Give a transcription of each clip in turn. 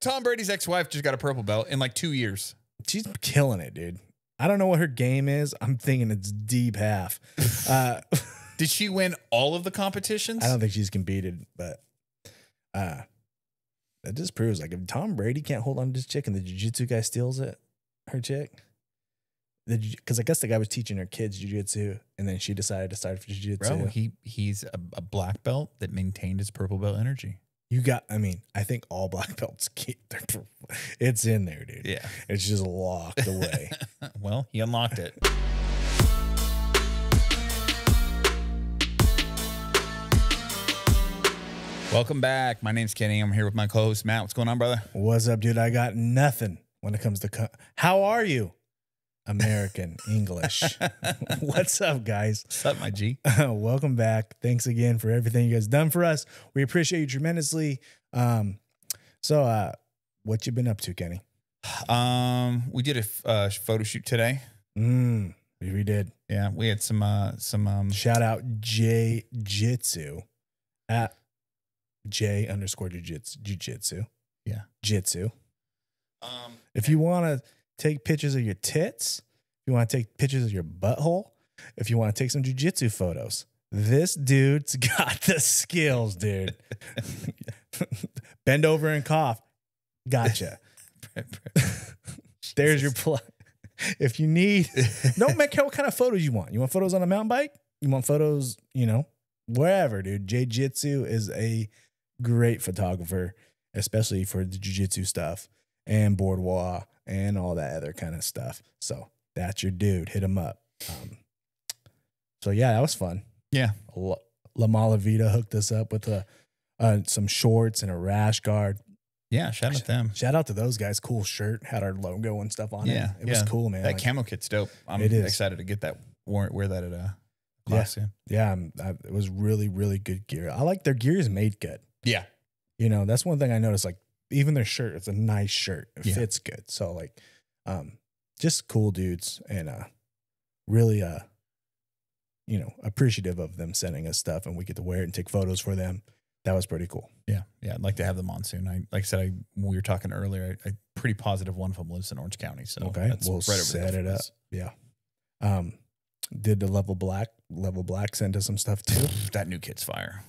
Tom Brady's ex-wife just got a purple belt in like 2 years. She's killing it, dude. I don't know what her game is. I'm thinking it's deep half. Did she win all of the competitions? I don't think she's competed, but that just proves like if Tom Brady can't hold on to this chick and the jiu-jitsu guy steals it, her chick, because I guess the guy was teaching her kids jiu-jitsu and then she decided to start for jiu-jitsu. Bro, he's a black belt that maintained his purple belt energy. I think all black belts it's in there, dude. Yeah. It's just locked away. Well, he unlocked it. Welcome back. My name's Kenny. I'm here with my co-host, Matt. What's going on, brother? What's up, dude? I got nothing when it comes to how are you? American English. What's up, guys? What's up, my G? Welcome back. Thanks again for everything you guys done for us. We appreciate you tremendously. So what you been up to, Kenny? We did a photo shoot today. We did. Yeah, we had some shout out jiu-jitsu at J_jiu-jitsu. Yeah. Jitsu. If you want to take pictures of your tits, if you want to take pictures of your butthole, if you want to take some jiu-jitsu photos, this dude's got the skills, dude. Bend over and cough. Gotcha. There's your plug. If you need, don't make what kind of photos you want. You want photos on a mountain bike? You want photos, wherever, dude. Jiu-jitsu is a great photographer, especially for the jiu-jitsu stuff and boardwalk and all that other kind of stuff. So that's your dude. Hit him up. So yeah, that was fun. Yeah. La Malavita hooked us up with some shorts and a rash guard. Yeah, shout out to them. Shout out to those guys. Cool shirt. Had our logo and stuff on it. It was cool, man. That camo kit's dope. I'm excited to get that. Wear that at a class soon. Yeah, it was really, really good gear. I like their gear is made good. Yeah. That's one thing I noticed. Like, even their shirt, it's a nice shirt. It fits good. So, like, just cool dudes and really, appreciative of them sending us stuff and we get to wear it and take photos for them. That was pretty cool. Yeah. Yeah. I'd like to have them on soon. Like I said, when we were talking earlier, I'm pretty positive one of them lives in Orange County. So okay, we'll set it up. Yeah. Did the level black send us some stuff too? That new kit's fire.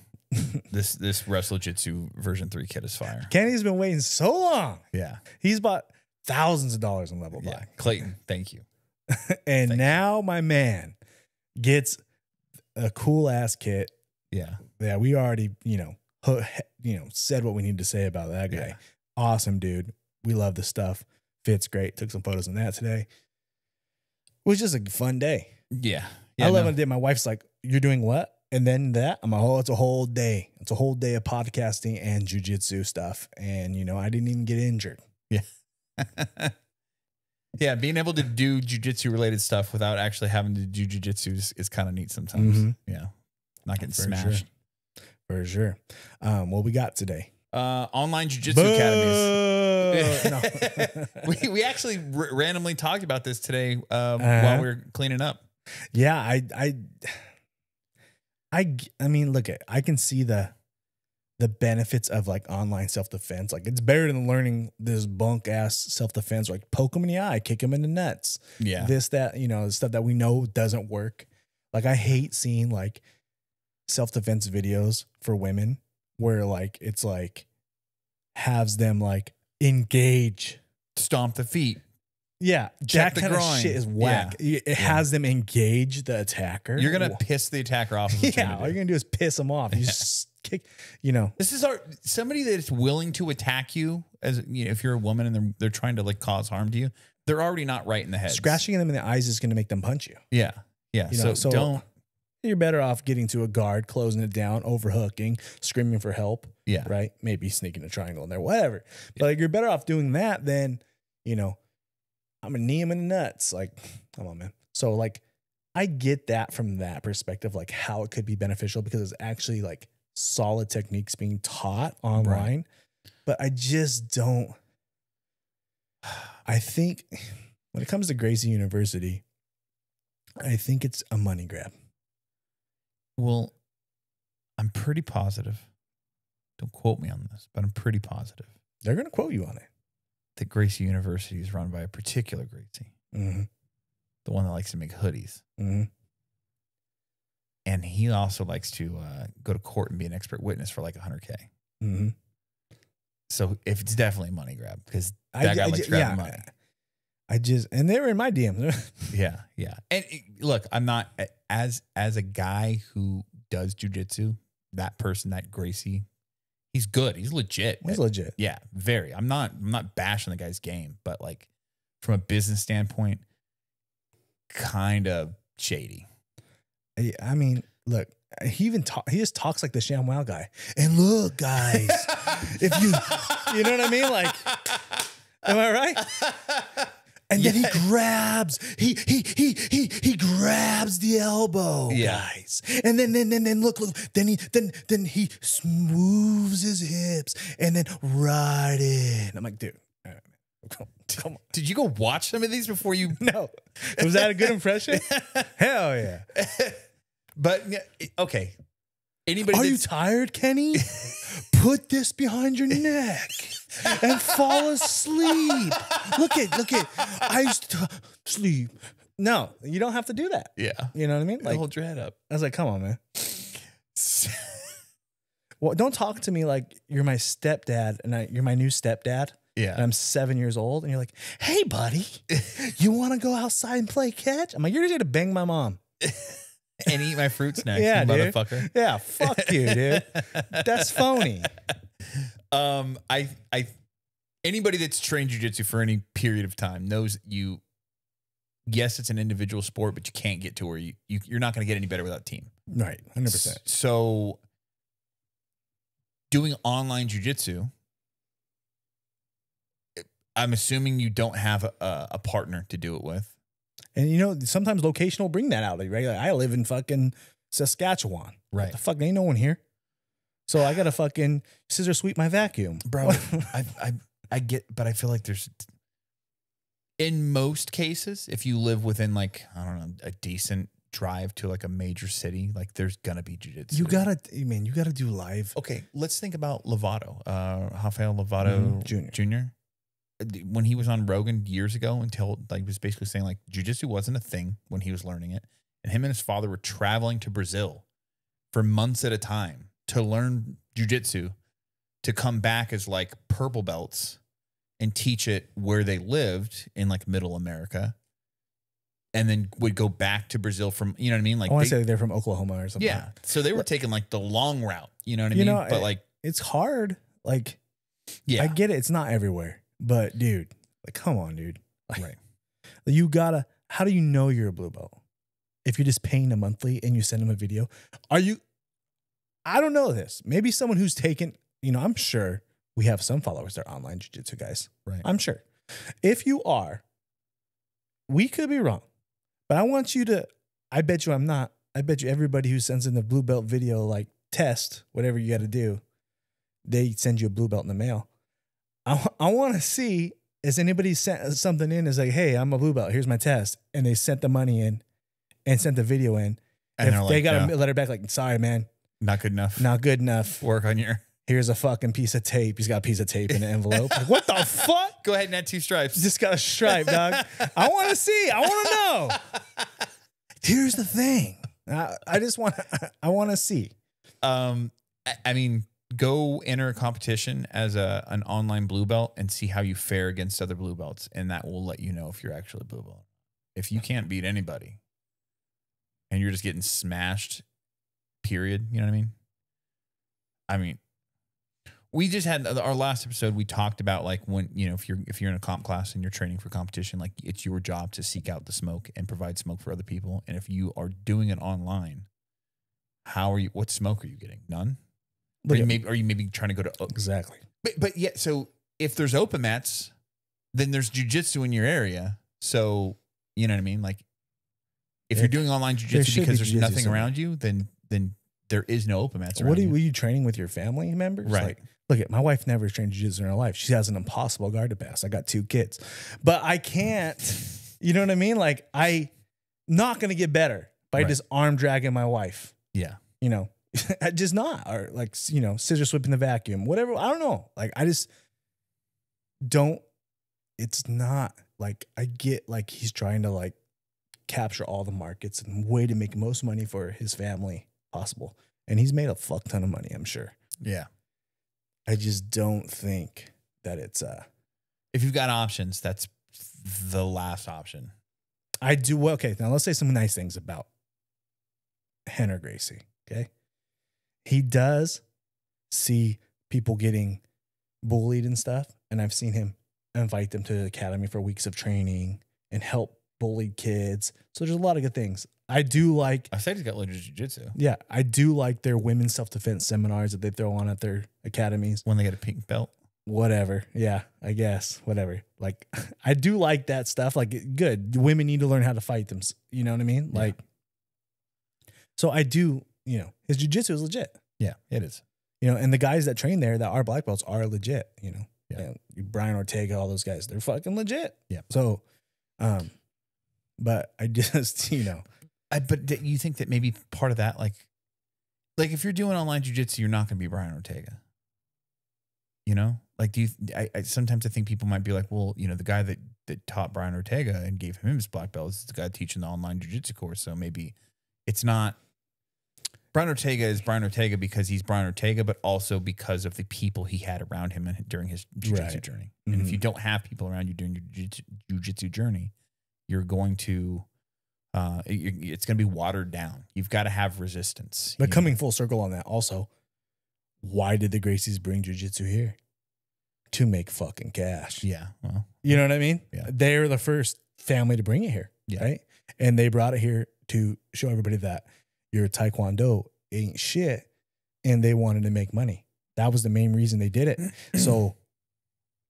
This Wrestle Jitsu version 3 kit is fire. Kenny's been waiting so long. Yeah. He's bought thousands of dollars in level black. Clayton, thank you. And thank you. My man gets a cool ass kit. Yeah. Yeah. We already, said what we need to say about that guy. Yeah. Awesome dude. We love the stuff. Fits great. Took some photos on that today. It was just a fun day. Yeah. I love it. My wife's like, "You're doing what?" And then that, I'm like, "Oh, it's a whole day. It's a whole day of podcasting and jiu-jitsu stuff." And, I didn't even get injured. Yeah. Yeah. Being able to do jiu-jitsu related stuff without actually having to do jiu-jitsu is kind of neat sometimes. Mm-hmm. Yeah. Not getting smashed. For sure. What we got today? Online Jiu Jitsu academies. No. we actually randomly talked about this today while we were cleaning up. Yeah, I mean, look, I can see the benefits of like online self-defense. Like, it's better than learning this bunk ass self-defense, like poke them in the eye, kick them in the nuts. Yeah. This, that, stuff that we know doesn't work. Like, I hate seeing like self-defense videos for women where like it's like has them like engage, stomp the feet. Yeah, check that kind of shit is whack. Yeah. It has them engage the attacker. You're gonna piss the attacker off. Yeah, all you're gonna do is piss them off. You just kick. This is somebody that's willing to attack you as if you're a woman and they're trying to like cause harm to you. They're already not right in the head. Scratching them in the eyes is gonna make them punch you. Yeah, yeah. So don't. You're better off getting to a guard, closing it down, overhooking, screaming for help. Yeah, right. Maybe sneaking a triangle in there, whatever. Yeah. But like, you're better off doing that than I'm gonna knee him in the nuts. Like, come on, man. So like, I get that from that perspective, like how it could be beneficial because it's actually like solid techniques being taught online. Right. But I just don't. I think when it comes to Gracie University, I think it's a money grab. Well, I'm pretty positive. Don't quote me on this, but I'm pretty positive They're going to quote you on it. That Gracie University is run by a particular Gracie. Mm-hmm. The one that likes to make hoodies. Mm-hmm. And he also likes to go to court and be an expert witness for like $100K. Mm-hmm. So if it's definitely a money grab, because that guy likes grabbing money. And they were in my DMs. Yeah. And look, I'm not, as a guy who does jujitsu, that person, that Gracie, he's good. He's legit. He's legit. Yeah, very. I'm not bashing the guy's game, but like from a business standpoint, kind of shady. I mean, look, he just talks like the ShamWow guy. And look, guys, if you know what I mean? Like, am I right? And then he grabs the elbow, guys. And then look, then he smooths his hips and then right in. I'm like, dude, come on. Did you go watch some of these before you? No. Was that a good impression? Hell yeah. But okay. Anybody? Are you tired, Kenny? Put this behind your neck and fall asleep. Look at. I used to sleep. No, you don't have to do that. Yeah. You know what I mean? Like, hold your head up. I was like, come on, man. Well, don't talk to me like you're my stepdad and you're my new stepdad. Yeah. And I'm 7 years old and you're like, hey, buddy, you want to go outside and play catch? I'm like, you're just going to bang my mom. And eat my fruit snacks, yeah, you dude. motherfucker. Yeah, fuck you, dude. That's phony. I anybody that's trained jiu-jitsu for any period of time knows that yes, it's an individual sport, but you can't get to where you're not going to get any better without team. Right, 100%. So doing online jiu-jitsu, I'm assuming you don't have a partner to do it with. And you know, sometimes location will bring that out. Right? Like, I live in fucking Saskatchewan. Right. What the fuck? Ain't no one here. So I gotta fucking scissor sweep my vacuum. Bro, I get, but I feel like there's, in most cases, if you live within like, I don't know, a decent drive to like a major city, like there's gonna be jiu-jitsu. You gotta do live. Okay, let's think about Lovato, Rafael Lovato Jr. When he was on Rogan years ago, until like was basically saying like jiu-jitsu wasn't a thing when he was learning it, and him and his father were traveling to Brazil for months at a time to learn jiu-jitsu, to come back as like purple belts and teach it where they lived in like middle America, and then would go back to Brazil from, you know what I mean? Like I want to say they're from Oklahoma or something. Yeah. So they were taking like the long route, you know what I mean? But like, it's hard. Like, yeah, I get it. It's not everywhere. But dude, like, come on, dude. Like, right. You gotta, how do you know you're a blue belt? If you're just paying them monthly and you send them a video, I don't know this. Maybe someone who's taken, you know, I'm sure we have some followers that are online jiu-jitsu guys. Right. I'm sure. If you are, we could be wrong. But I want you to, I bet you I'm not. I bet you everybody who sends in the blue belt video, like test, whatever you got to do, they send you a blue belt in the mail. I want to see, has anybody sent something in as like, hey, I'm a blue belt, here's my test. And they sent the money in and sent the video in. And if they got a letter back like, sorry, man. Not good enough. Not good enough. Work on your. Here's a fucking piece of tape. He's got a piece of tape in an envelope. Like, what the fuck? Go ahead and add 2 stripes. Just got a stripe, dog. I want to see. I want to know. Here's the thing. I just want to, I want to see. I mean, go enter a competition as an online blue belt and see how you fare against other blue belts. And that will let you know if you're actually a blue belt. If you can't beat anybody and you're just getting smashed, period. You know what I mean? I mean, we just had our last episode. We talked about like when, you know, if you're in a comp class and you're training for competition, like it's your job to seek out the smoke and provide smoke for other people. And if you are doing it online, what smoke are you getting? None. Are you maybe trying to go to exactly? But yeah. So if there's open mats, then there's jiu-jitsu in your area. So you know what I mean? Like if you're doing online jiu-jitsu because there's nothing around you, then there is no open mats. Were you training with your family members? Right. Like, look at my wife never trained jiu-jitsu in her life. She has an impossible guard to pass. I got 2 kids, but I can't, you know what I mean? Like I not going to get better by just arm dragging my wife. Yeah. You know, I just not, or like, you know, scissor sweeping the vacuum, whatever. I don't know. Like it's not like, I get like he's trying to like capture all the markets and way to make most money for his family possible. And he's made a fuck ton of money, I'm sure. Yeah. I just don't think that it's if you've got options, that's the last option. I do. Well, okay, now let's say some nice things about Henner Gracie. Okay. He does see people getting bullied and stuff. And I've seen him invite them to the academy for weeks of training and help bullied kids. So there's a lot of good things. I do like. I said he's got legit jiu-jitsu. Yeah, I do like their women's self-defense seminars that they throw on at their academies. When they get a pink belt. Whatever. Yeah, I guess. Whatever. Like, I do like that stuff. Like, good. Women need to learn how to fight them. You know what I mean? Yeah. Like, so I do, you know, his jiu-jitsu is legit. Yeah, it is. You know, and the guys that train there that are black belts are legit, you know. Yeah. Brian Ortega, all those guys, they're fucking legit. Yeah. So, but I just, you know. But you think that maybe part of that, like if you're doing online jiu-jitsu, you're not going to be Brian Ortega. You know, like, I sometimes I think people might be like, well, you know, the guy that taught Brian Ortega and gave him his black belt is the guy teaching the online jiu-jitsu course. So maybe it's not. Brian Ortega is Brian Ortega because he's Brian Ortega, but also because of the people he had around him during his jiu-jitsu journey. And if you don't have people around you during your jiu-jitsu journey, you're going to, it's going to be watered down. You've got to have resistance. But coming full circle on that also, why did the Gracies bring jiu-jitsu here? To make fucking cash. Yeah. Well, you know what I mean? Yeah. They're the first family to bring it here. Yeah. Right. And they brought it here to show everybody that your Taekwondo ain't shit. And they wanted to make money. That was the main reason they did it. So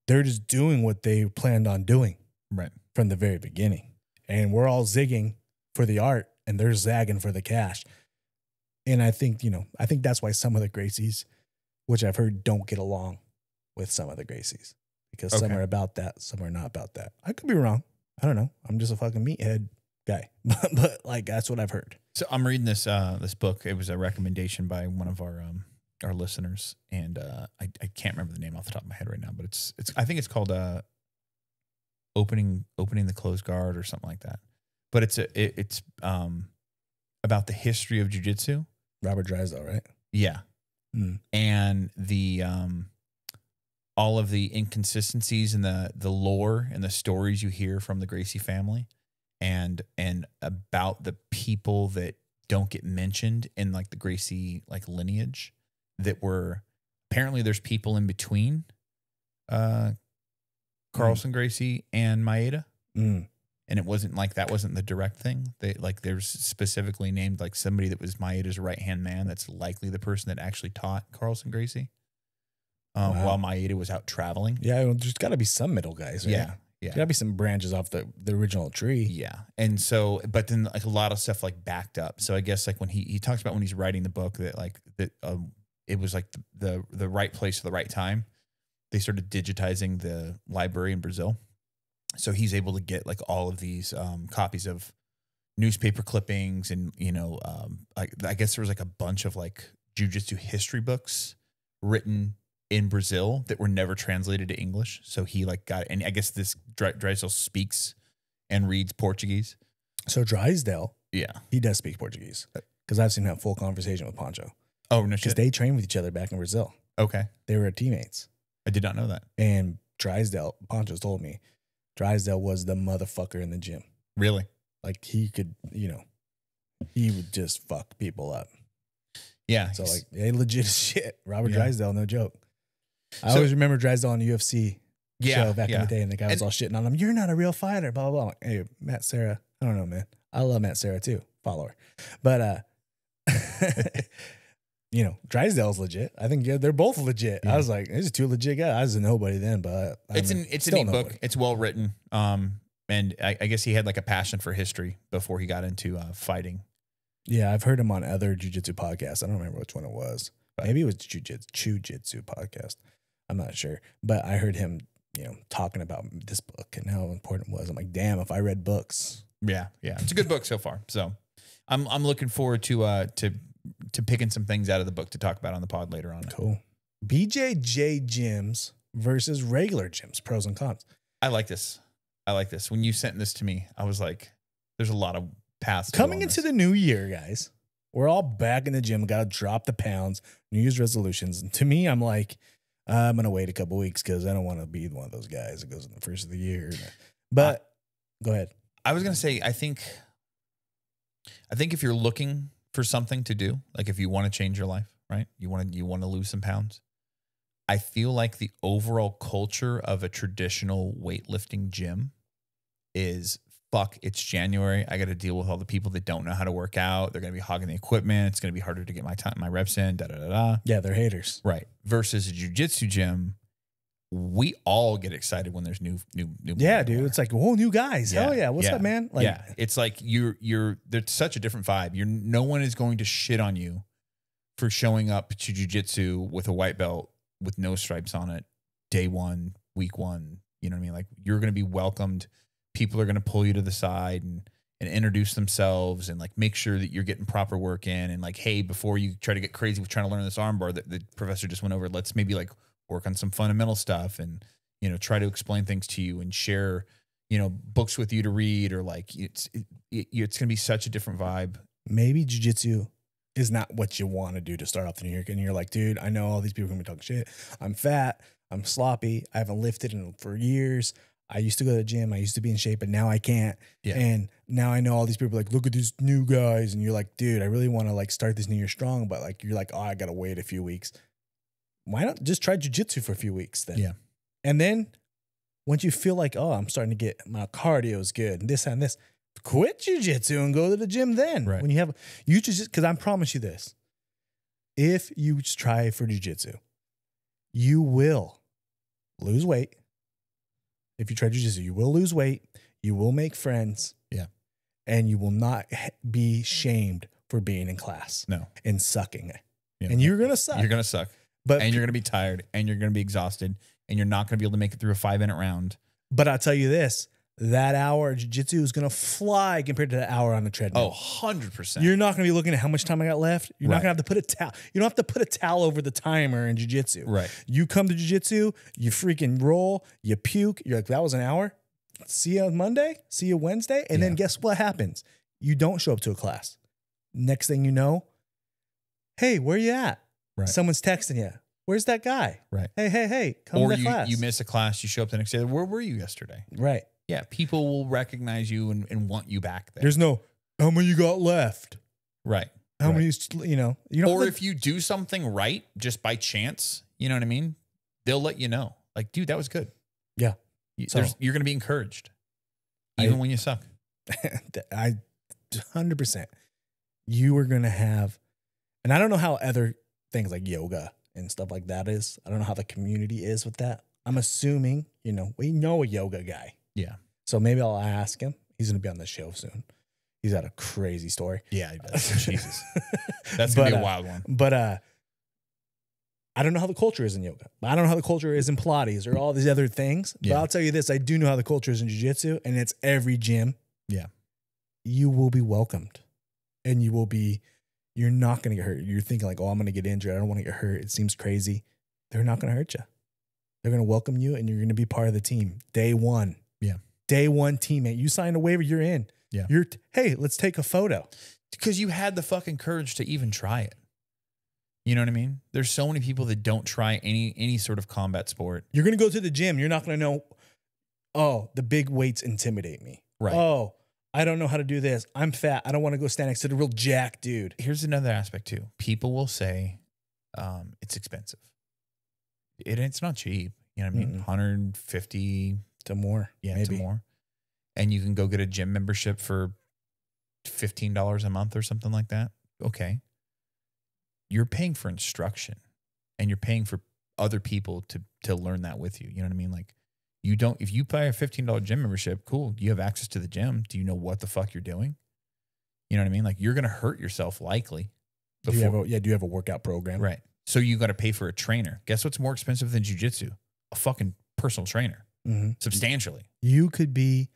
they're just doing what they planned on doing. Right. From the very beginning. And we're all zigging for the art and they're zagging for the cash. And I think, you know, I think that's why some of the Gracies, which I've heard, don't get along with some of the Gracies. Because some are about that, some are not about that. I could be wrong. I don't know. I'm just a fucking meathead guy. But like, that's what I've heard. So I'm reading this this book. It was a recommendation by one of our listeners, and I can't remember the name off the top of my head right now, but it's I think it's called opening the closed guard or something like that. But it's about the history of jiu-jitsu. Robert Drysdale, right? Yeah. Mm. And the all of the inconsistencies in the lore and the stories you hear from the Gracie family, and about the people that don't get mentioned in like the Gracie like lineage, that were apparently there's people in between Carlson Gracie and Maeda. Mm. And it wasn't like that wasn't the direct thing. They like there's specifically named like somebody that was Maeda's right-hand man. That's likely the person that actually taught Carlson Gracie while Maeda was out traveling. Yeah, there's got to be some middle guys, right? Yeah. There's got to be some branches off the original tree. Yeah. And so, but then like a lot of stuff like backed up. So I guess like when he talks about when he's writing the book that like that it was like the right place at the right time. They started digitizing the library in Brazil. So he's able to get like all of these copies of newspaper clippings and, you know, I guess there was like a bunch of like jiu-jitsu history books written in Brazil that were never translated to English. So he like got, and I guess this Drysdale speaks and reads Portuguese. So Drysdale, yeah, he does speak Portuguese because I've seen him have full conversation with Pancho. Oh, no shit. Because they trained with each other back in Brazil. Okay. They were teammates. I did not know that. And Drysdale, Pancho's told me, Drysdale was the motherfucker in the gym. Really? Like he could, you know, he would just fuck people up. Yeah. So like, they legit as shit. Robert Drysdale, no joke. I So- always remember Drysdale on the UFC show back in yeah. the day, and the guy was all shitting on him. You're not a real fighter, blah, blah, blah. Like, hey, Matt Serra, I don't know, man. I love Matt Serra too, follower. But, you know, Drysdale's legit. I think they're both legit. Yeah. I was like, these are two legit guys. I was a nobody then, but It's a neat book. It's well written. And I guess he had like a passion for history before he got into fighting. Yeah, I've heard him on other jiu-jitsu podcasts. I don't remember which one it was. Maybe it was jiu-jitsu podcast. I'm not sure. But I heard him, you know, talking about this book and how important it was. I'm like, damn, if I read books. Yeah, yeah. It's a good book so far. So I'm looking forward to picking some things out of the book to talk about on the pod later on. Cool. BJJ Gyms versus regular gyms, pros and cons. I like this. When you sent this to me, I was like, there's a lot of paths coming into the new year, guys. We're all back in the gym. Got to drop the pounds, New Year's resolutions. And to me, I'm like, I'm going to wait a couple weeks because I don't want to be one of those guys that goes in the first of the year. But go ahead. I was going to say, I think if you're looking for something to do, like if you want to change your life, right? You want to lose some pounds. I feel like the overall culture of a traditional weightlifting gym is, fuck, it's January. I got to deal with all the people that don't know how to work out. They're going to be hogging the equipment. It's going to be harder to get my reps in, Yeah, they're haters. Right. Versus a jiu-jitsu gym, we all get excited when there's new. Yeah, dude. It's like, whoa, new guys. Yeah, Hell yeah. What's up, man? Like, yeah. It's like there's such a different vibe. No one is going to shit on you for showing up to jiu-jitsu with a white belt with no stripes on it, day one, week one. You know what I mean? Like, you're going to be welcomed. People are going to pull you to the side and introduce themselves and like make sure that you're getting proper work in. And like, hey, before you try to get crazy with trying to learn this armbar that the professor just went over, let's maybe like work on some fundamental stuff and, you know, try to explain things to you and share, you know, books with you to read, or like it's going to be such a different vibe. Maybe jiu-jitsu is not what you want to do to start off the new year. And you're like, dude, I know all these people are going to be talking shit. I'm fat. I'm sloppy. I haven't lifted for years. I used to go to the gym. I used to be in shape, but now I can't. Yeah. And now I know all these people are like, look at these new guys. And you're like, dude, I really want to like start this new year strong. But like, you're like, oh, I got to wait a few weeks. Why not just try jiu-jitsu for a few weeks then? Yeah. And then once you feel like, oh, I'm starting to get, my cardio is good and this, quit jiu-jitsu and go to the gym then. Right. When you just, because I promise you this, if you just try for jiu-jitsu, you will lose weight. If you try jiu-jitsu, you will lose weight. You will make friends. Yeah. And you will not be shamed for being in class. No. And sucking. Yeah. And you're going to suck. You're going to suck. And you're going to be tired and you're going to be exhausted and you're not going to be able to make it through a 5-minute round. But I'll tell you this, that hour of jiu-jitsu is going to fly compared to the hour on the treadmill. Oh, 100%. You're not going to be looking at how much time I got left. You're not going to have to put a towel. You don't have to put a towel over the timer in jiu-jitsu. Right. You come to jiu-jitsu, you freaking roll, you puke. You're like, that was an hour. See you on Monday. See you Wednesday. And then guess what happens? You don't show up to a class. Next thing you know, hey, where you at? Right. Someone's texting you. Where's that guy? Right. Hey, come to class. You miss a class, you show up the next day. Where were you yesterday? Right. Yeah, people will recognize you and want you back there. There's no, how many you got left? Right. How many, you know. Or if you do something right, just by chance, you know what I mean? They'll let you know. Like, dude, that was good. Yeah. You're going to be encouraged, even when you suck. 100%. You are going to have, and I don't know how other things like yoga and stuff like that is. I don't know how the community is with that. I'm assuming, we know a yoga guy. Yeah. So maybe I'll ask him. He's going to be on the show soon. He's got a crazy story. Yeah, he does. Jesus. That's going to be a wild one. But I don't know how the culture is in yoga. I don't know how the culture is in Pilates or all these other things. But I'll tell you this. I do know how the culture is in jiu-jitsu, and it's every gym. Yeah. You will be welcomed. And you're not going to get hurt. You're thinking like, oh, I'm going to get injured. I don't want to get hurt. It seems crazy. They're not going to hurt you. They're going to welcome you, and you're going to be part of the team. Day one. Yeah. Day one teammate. You signed a waiver, you're in. Yeah. Hey, let's take a photo. Because you had the fucking courage to even try it. You know what I mean? There's so many people that don't try any sort of combat sport. You're going to go to the gym. You're not going to know, oh, the big weights intimidate me. Right. Oh, I don't know how to do this. I'm fat. I don't want to go stand next to the real jack dude. Here's another aspect too. People will say it's expensive. It's not cheap. You know what I mean? 150 to more. Yeah, maybe. to more. And you can go get a gym membership for $15 a month or something like that. Okay. You're paying for instruction, and you're paying for other people to learn that with you. You know what I mean? Like, if you buy a $15 gym membership, cool. You have access to the gym. Do you know what the fuck you're doing? You know what I mean? Like, you're going to hurt yourself likely. Do you have a workout program? Right. So you got to pay for a trainer. Guess what's more expensive than jiu-jitsu? A fucking personal trainer. Mm-hmm. Substantially. You could be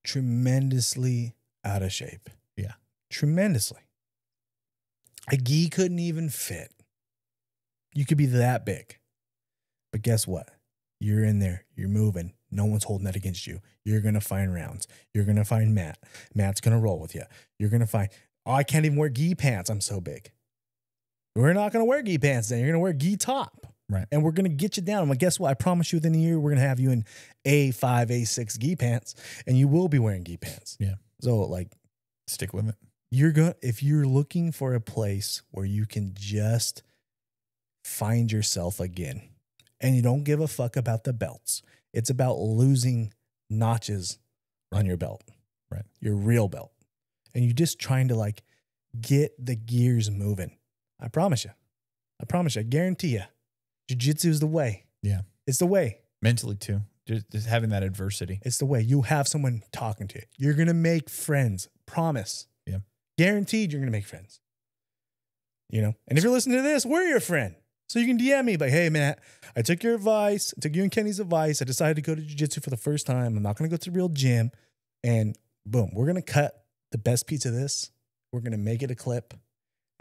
tremendously out of shape. Yeah. Tremendously. A gi couldn't even fit. You could be that big. But guess what? You're in there. You're moving. No one's holding that against you. You're going to find rounds. You're going to find Matt. Matt's going to roll with you. You're going to find, oh, I can't even wear gi pants. I'm so big. We're not going to wear gi pants then. You're going to wear gi top. Right. And we're going to get you down. Well, guess what? I promise you within a year, we're going to have you in A5, A6 gi pants, and you will be wearing gi pants. Yeah. So like, stick with it. If you're looking for a place where you can just find yourself again, and you don't give a fuck about the belts, it's about losing notches on your belt, right? Your real belt. And you're just trying to like get the gears moving. I promise you. I guarantee you. Jiu-jitsu is the way. Yeah. It's the way. Mentally too. Just having that adversity. It's the way. You have someone talking to you. You're going to make friends. Promise. Yeah. Guaranteed you're going to make friends. You know? And if you're listening to this, we're your friend. So you can DM me like, hey, Matt, I took your advice. I took you and Kenny's advice. I decided to go to jiu-jitsu for the first time. I'm not going to go to the real gym. And boom, we're going to cut the best piece of this. We're going to make it a clip.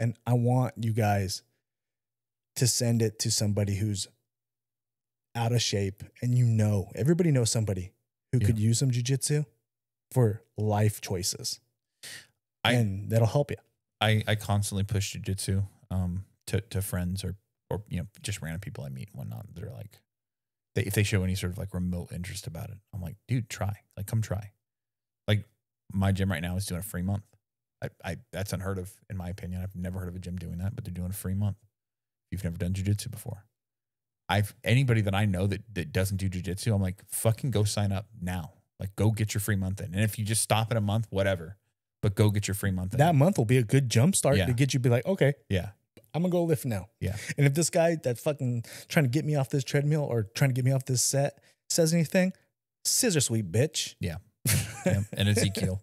And I want you guys to send it to somebody who's out of shape. And everybody knows somebody who could use some jiu-jitsu for life choices. And that'll help you. I constantly push jiu-jitsu to friends or just random people I meet and whatnot. They're like, if they show any sort of like remote interest about it, I'm like, dude, try. Like, come try. Like, my gym right now is doing a free month. That's unheard of, in my opinion. I've never heard of a gym doing that, but they're doing a free month. If you've never done jiu-jitsu before. Anybody that I know that doesn't do jiu-jitsu, I'm like, fucking go sign up now. Like, go get your free month in. And if you just stop at a month, whatever, but go get your free month in. That month will be a good jump start to get you be like, okay, yeah, I'm going to go lift now. Yeah. And if this guy that fucking trying to get me off this treadmill or trying to get me off this set says anything, scissor sweep, bitch. Yeah. Yeah. And Ezekiel.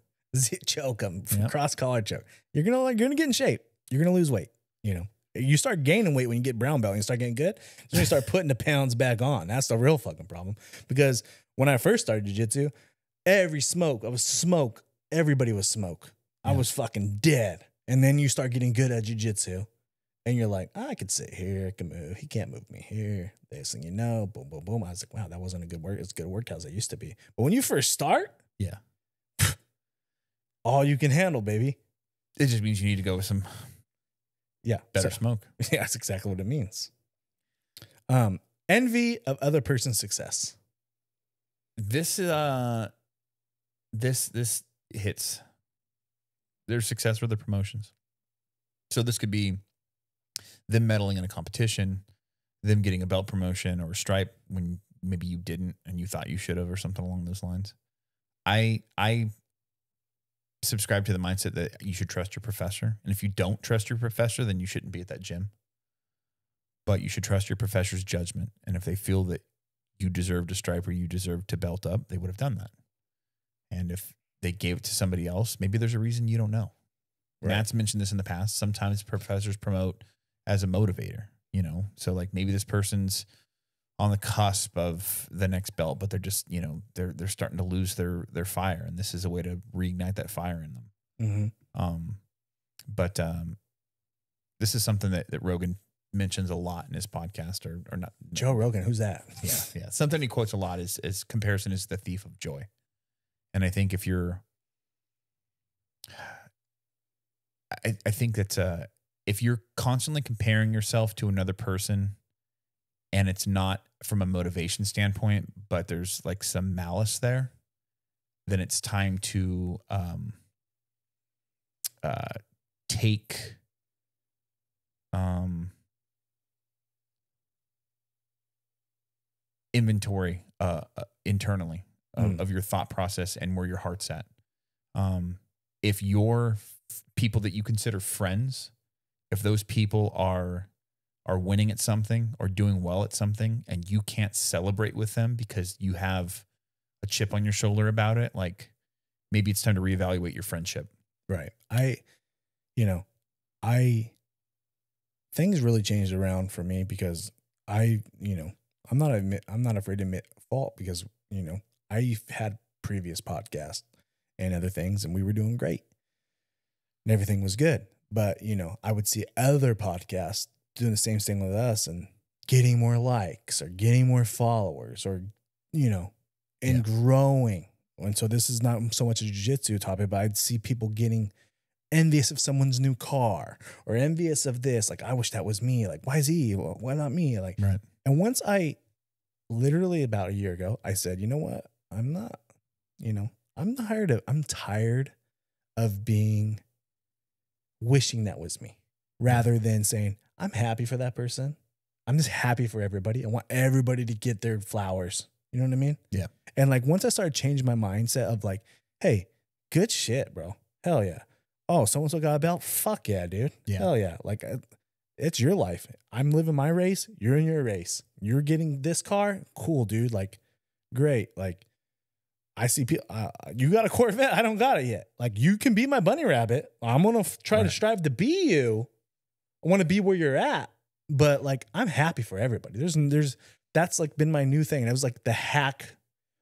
Choke him. Cross collar choke. You're going to get in shape. You're going to lose weight. You know, you start gaining weight when you get brown belt and you start getting good. Then you start putting the pounds back on. That's the real fucking problem. Because when I first started jiu-jitsu, everybody was smoke. I was fucking dead. And then you start getting good at jiu-jitsu and you're like, I could sit here. I can move. He can't move me here. This thing, boom, boom, boom. I was like, wow, that wasn't a good work. It's a good workout as it used to be. But when you first start, all you can handle, baby. It just means you need to go with some better smoke. Yeah, that's exactly what it means. Envy of other person's success. This hits their success or their promotions. So this could be them medaling in a competition, them getting a belt promotion or a stripe when maybe you didn't and you thought you should have or something along those lines. I subscribe to the mindset that you should trust your professor. And if you don't trust your professor, then you shouldn't be at that gym. But you should trust your professor's judgment. And if they feel that you deserve to stripe or you deserve to belt up, they would have done that. And if they gave it to somebody else, maybe there's a reason you don't know. Right. Matt's mentioned this in the past. Sometimes professors promote as a motivator, so like maybe this person's on the cusp of the next belt, but they're just, they're starting to lose their fire. And this is a way to reignite that fire in them. Mm-hmm. But this is something that Rogan mentions a lot in his podcast or not. Joe Rogan. Who's that? Yeah. Something he quotes a lot is comparison is the thief of joy. And I think if you're, I think that if you're constantly comparing yourself to another person and it's not from a motivation standpoint, but there's like some malice there, then it's time to take inventory internally of your thought process and where your heart's at. If your people that you consider friends, if those people are winning at something or doing well at something and you can't celebrate with them because you have a chip on your shoulder about it, like maybe it's time to reevaluate your friendship. Right. Things really changed around for me because I'm not afraid to admit fault because, I've had previous podcasts and other things and we were doing great and everything was good. But, I would see other podcasts doing the same thing with us and getting more likes or getting more followers or, you know, and growing. And so this is not so much a jiu-jitsu topic, but I'd see people getting envious of someone's new car or envious of this. Like, I wish that was me. Like, why is he? Why not me? Like, Right. And once I literally about a year ago, I said, you know what? I'm not, you know, I'm tired of being wishing that was me rather than saying, I'm happy for that person. I'm just happy for everybody. I want everybody to get their flowers. You know what I mean? Yeah. And like, once I started changing my mindset of like, hey, good shit, bro. Hell yeah. Oh, so-and-so got a belt? Fuck yeah, dude. Yeah. Hell yeah. Like, it's your life. I'm living my race. You're in your race. You're getting this car? Cool, dude. Like, great. Like, I see people, you got a Corvette. I don't got it yet. Like, you can be my bunny rabbit. I'm going to try to strive to be you. I want to be where you're at. But like, I'm happy for everybody. That's like been my new thing. And it was like the hack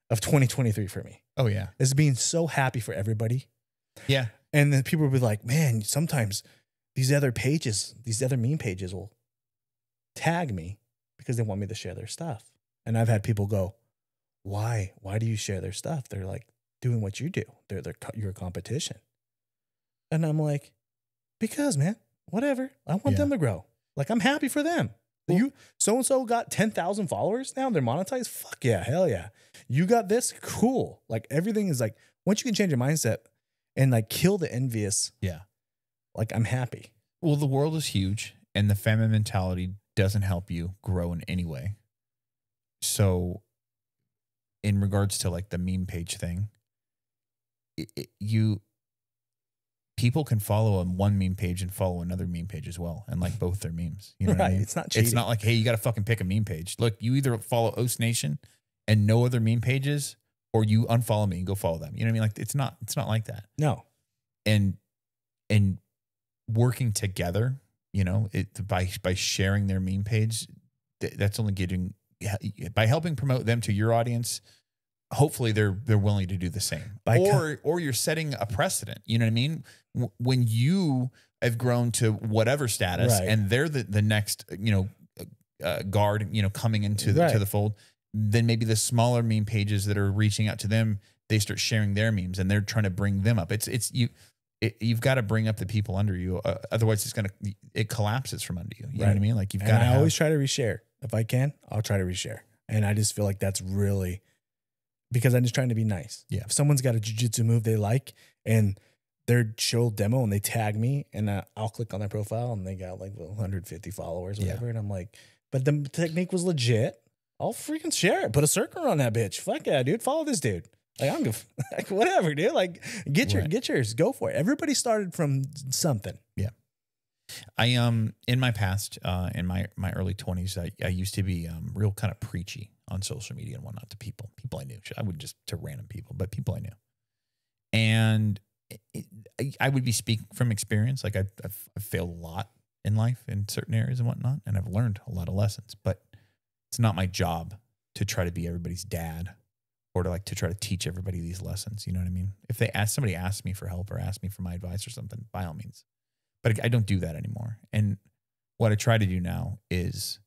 of 2023 for me. Oh yeah. Is being so happy for everybody. Yeah. And then people will be like, man, sometimes these other meme pages will tag me because they want me to share their stuff. And I've had people go, why? Why do you share their stuff? They're like doing what you do. They're your competition. And I'm like, because, man, whatever. I want them to grow. Like, I'm happy for them. You so-and-so got 10,000 followers now. They're monetized. Fuck yeah. Hell yeah. You got this. Cool. Like, everything is like, once you can change your mindset and like kill the envious. Yeah. Like, I'm happy. Well, the world is huge and the feminine mentality doesn't help you grow in any way. So in regards to like the meme page thing, people can follow one meme page and follow another meme page as well and like both their memes. You know what I mean? It's not cheating. It's not like, hey, you got to fucking pick a meme page. Look, you either follow Oast Nation and no other meme pages, or you unfollow me and go follow them. You know what I mean? Like, it's not like that. No. And working together, you know, by sharing their meme page, that's only getting, by helping promote them to your audience. Hopefully they're willing to do the same, or you're setting a precedent. You know what I mean? When you have grown to whatever status and they're the next, you know, guard, you know, coming into to the fold, then maybe the smaller meme pages that are reaching out to them, they start sharing their memes and they're trying to bring them up. You've got to bring up the people under you. Otherwise it collapses from under you. You know what I mean? Like, you've got to always try to reshare. If I can, I'll try to reshare. And I just feel like that's really, because I'm just trying to be nice. Yeah. If someone's got a jiu-jitsu move they like and their show demo and they tag me and I'll click on their profile and they got like 150 followers or whatever. And I'm like, but the technique was legit. I'll freaking share it. Put a circle on that bitch. Fuck yeah, dude. Follow this dude. Like, I'm like, whatever, dude. Like, get yours. Go for it. Everybody started from something. Yeah. I in my past, in my early 20s, I used to be real kind of preachy on social media and whatnot to people I knew. I wouldn't just to random people, but people I knew. And I would be speaking from experience. Like, I've failed a lot in life in certain areas and whatnot, and I've learned a lot of lessons. But it's not my job to try to be everybody's dad or to try to teach everybody these lessons. You know what I mean? If somebody asks me for help or asks me for my advice or something, by all means. But I don't do that anymore. And what I try to do now is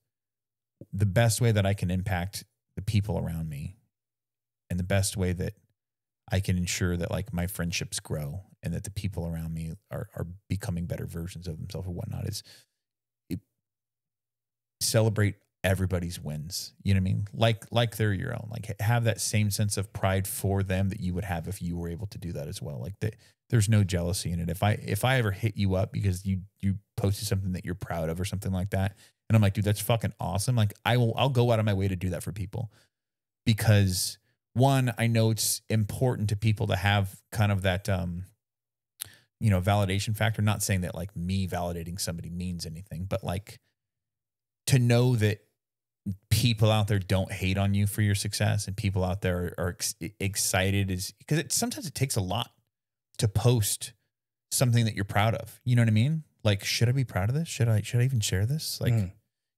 the best way that I can impact the people around me and the best way that I can ensure that like my friendships grow and that the people around me are becoming better versions of themselves or whatnot is celebrate everybody's wins. You know what I mean? Like they're your own. Like, have that same sense of pride for them that you would have if you were able to do that as well. Like, there's no jealousy in it. If I ever hit you up because you posted something that you're proud of or something like that, and I'm like, dude, that's fucking awesome. Like, I'll go out of my way to do that for people because, one, I know it's important to people to have kind of that you know, validation factor. Not saying that like me validating somebody means anything, but like to know that people out there don't hate on you for your success and people out there are excited is because sometimes it takes a lot to post something that you're proud of. You know what I mean? Like, should I be proud of this? Should I even share this? Like, you know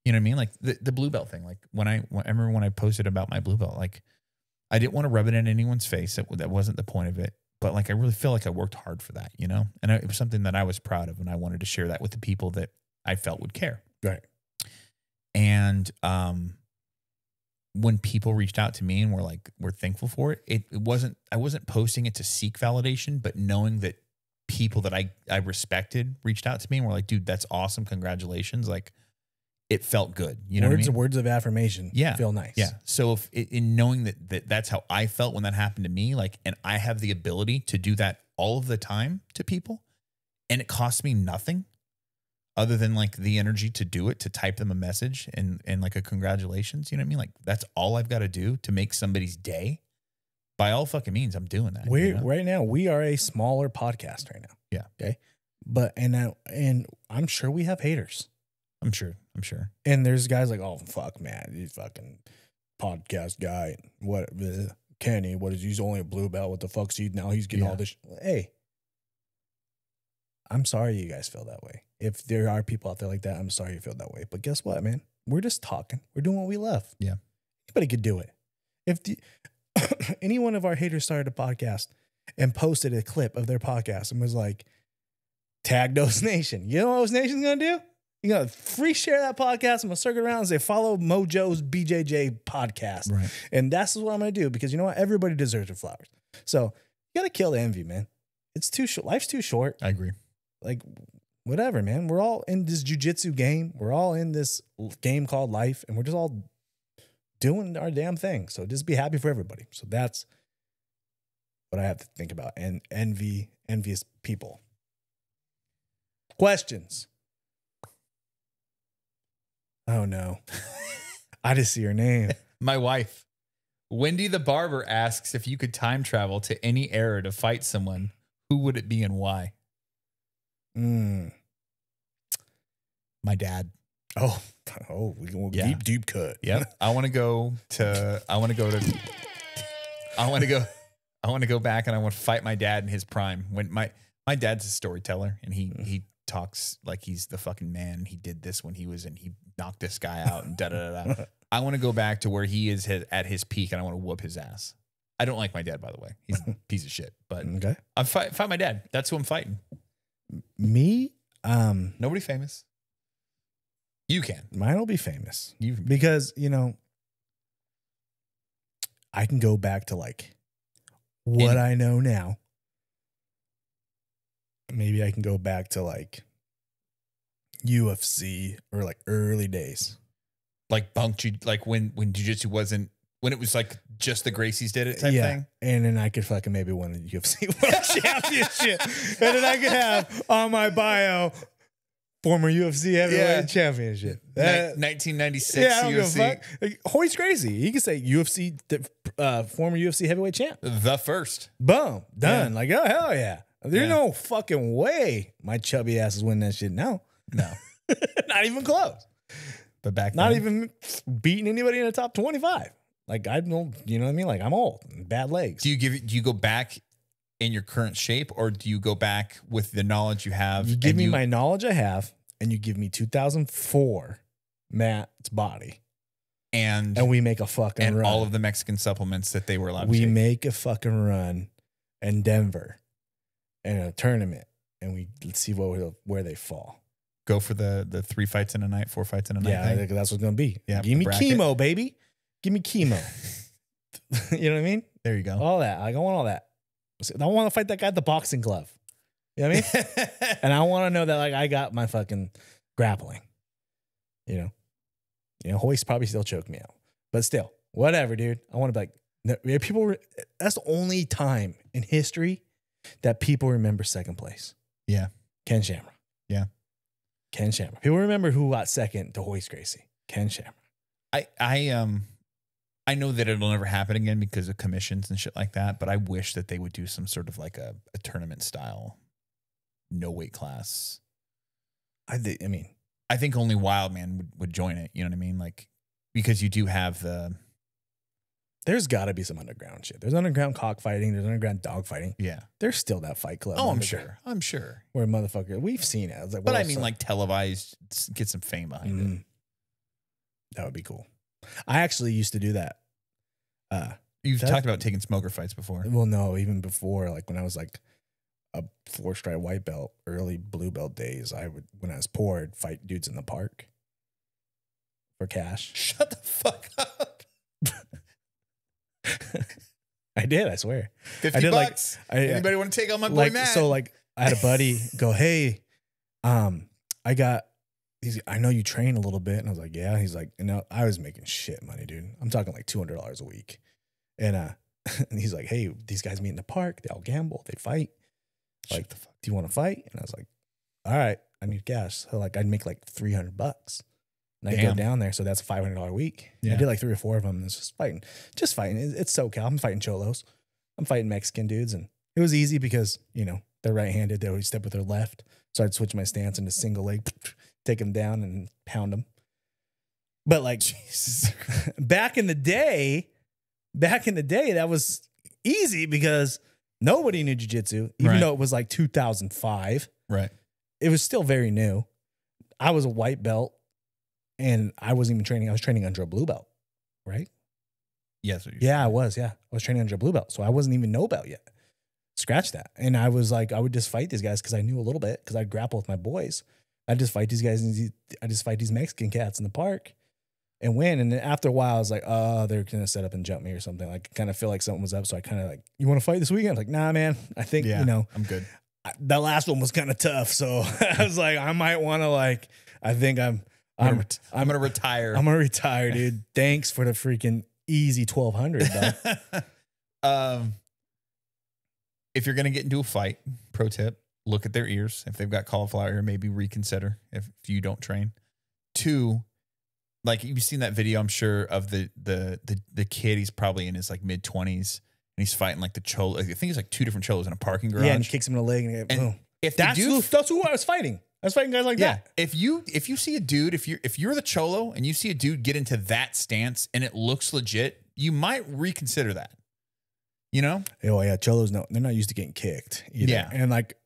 what I mean? Like the blue belt thing. Like I remember when I posted about my blue belt, like I didn't want to rub it in anyone's face. That wasn't the point of it. But like, I really feel like I worked hard for that, you know? And it was something that I was proud of and I wanted to share that with the people that I felt would care. Right. And when people reached out to me and we're thankful for it, I wasn't posting it to seek validation, but knowing that people that I respected reached out to me and were like, dude, that's awesome. Congratulations. Like, it felt good. You know what I mean? Words of affirmation. Yeah. Feel nice. Yeah. So in knowing that's how I felt when that happened to me, like, and I have the ability to do that all of the time to people, and it costs me nothing other than like the energy to do it, to type them a message and like a congratulations. You know what I mean? Like, that's all I've got to do to make somebody's day. By all fucking means, I'm doing that. Right now, we are a smaller podcast right now. Yeah. Okay. But, and I'm sure we have haters. I'm sure. And there's guys like, oh, fuck, man, you fucking podcast guy. What, Kenny, what is he's only a blue belt? What the fuck's he now? He's getting all this. Hey, I'm sorry you guys feel that way. If there are people out there like that, I'm sorry you feel that way. But guess what, man? We're just talking. We're doing what we love. Yeah. Anybody could do it. If any one of our haters started a podcast and posted a clip of their podcast and was like, tag Dose Nation. You know what Dose Nation's going to do? You're going to free share that podcast. I'm going to circle around and say, follow Mojo's BJJ podcast. Right. And that's what I'm going to do because you know what? Everybody deserves their flowers. So you got to kill the envy, man. It's too short. Life's too short. I agree. Like, whatever, man. We're all in this jiu-jitsu game. We're all in this game called life, and we're just all doing our damn thing. So just be happy for everybody. So that's what I have to think about. And envious people. Questions. Oh, no. I just see your name. My wife, Wendy the Barber, asks if you could time travel to any era to fight someone, who would it be and why? My dad. Oh, we can deep cut. Yep. I want to go back and I want to fight my dad in his prime. When my dad's a storyteller and he talks like he's the fucking man. He did this when he knocked this guy out and da da da. I want to go back to where he is at his peak and I want to whoop his ass. I don't like my dad, by the way. He's a piece of shit. But okay. I fight my dad. That's who I'm fighting. Me? Nobody famous. You can. Mine will be famous. Because, you know, I can go back to like what I know now. Maybe I can go back to like UFC or like early days. Like like when jiu-jitsu wasn't, when it was like just the Gracies did it type thing. And then I could fucking maybe win a UFC World Championship. And then I could have on my bio former UFC heavyweight championship. 1996 I don't give a UFC. fuck. Like, Hoyt's crazy. He could say UFC, former UFC heavyweight champ. The first. Boom. Done. Yeah. Like, oh, hell yeah. There's no fucking way my chubby ass is winning that shit. No. Not even close. But back Not then, even beating anybody in the top 25. Like, I don't, you know what I mean? Like, I'm old, bad legs. do you go back in your current shape, or do you go back with the knowledge you have? You give me my knowledge I have, and you give me 2004 Matt's body, and we make a fucking run. All of the Mexican supplements that they were allowed to We take. make a fucking run in Denver in a tournament, and let's see where they fall. Go for the 3 fights in a night, 4 fights in a night. Yeah, I think that's what's going to be. Yeah, give me chemo, baby. Give me chemo. You know what I mean? There you go. All that. I want all that. I want to fight that guy at the boxing glove. You know what I mean? And I want to know that like I got my fucking grappling. You know, Hoist probably still choked me out. But still, whatever, dude. I want to be like, that's the only time in history that people remember second place. Yeah. Ken Shamrock. Yeah. Ken Shamrock. People remember who got second to Hoist Gracie. Ken Shamrock. I know that it'll never happen again because of commissions and shit like that, but I wish that they would do some sort of like a tournament style, no weight class. I think only Wild Man would join it. You know what I mean? Like, because you do have there's got to be some underground shit. There's underground cockfighting. There's underground dog fighting. Yeah. There's still that fight club. Oh, I'm sure. Where motherfucker, we've seen it. I was like, but I mean, like televised, get some fame behind it. That would be cool. I actually used to do that. You've talked about taking smoker fights before. Well, no, even before, like when I was like a 4-stripe white belt, early blue belt days, when I was poor, I'd fight dudes in the park for cash. Shut the fuck up. I did, I swear. 50 I did bucks. Anybody want to take on my boy Matt? So like I had a buddy go, hey, I know you train a little bit. And I was like, yeah. He's like, I was making shit money, dude. I'm talking like $200 a week. And and he's like, hey, these guys meet in the park. They all gamble. They fight. Like, do you want to fight? And I was like, all right, I need cash. So like I'd make like $300. And I go down there. So that's a $500 a week. Yeah. I did like 3 or 4 of them. And it's just fighting. It's SoCal. I'm fighting cholos. I'm fighting Mexican dudes. And it was easy because, they're right-handed. They always step with their left. So I'd switch my stance into single leg, take them down and pound them. But like, Jesus. back in the day, that was easy because nobody knew jiu-jitsu, even though it was like 2005. Right. It was still very new. I was a white belt and I wasn't even training. I was training under a blue belt, right? Yes. Yeah, I was. Yeah. I was training under a blue belt. So I wasn't even no belt yet. Scratch that. And I was like, I would just fight these guys because I knew a little bit because I'd grapple with my boys. I'd just fight these guys and I just fight these Mexican cats in the park and win. And then after a while, I was like, oh, they're going to set up and jump me or something. Like, kind of feel like something was up. So I kind of like, you want to fight this weekend? I was like, nah, man. I think, I'm good. That last one was kind of tough. So I was like, I might want to like, I think I'm going to retire. I'm going to retire, dude. Thanks for the freaking easy 1200 though. If you're going to get into a fight, pro tip, look at their ears. If they've got cauliflower ear, maybe reconsider if you don't train. 2, like you've seen that video, I'm sure, of the kid. He's probably in his like mid 20s and he's fighting like the cholo. I think he's like 2 different cholos in a parking garage. Yeah, and he kicks him in the leg and boom. If that's who I was fighting. I was fighting guys like that. If you see a dude, if you're the cholo and you see a dude get into that stance and it looks legit, you might reconsider that. Oh yeah, cholos, no, they're not used to getting kicked either. Yeah. And like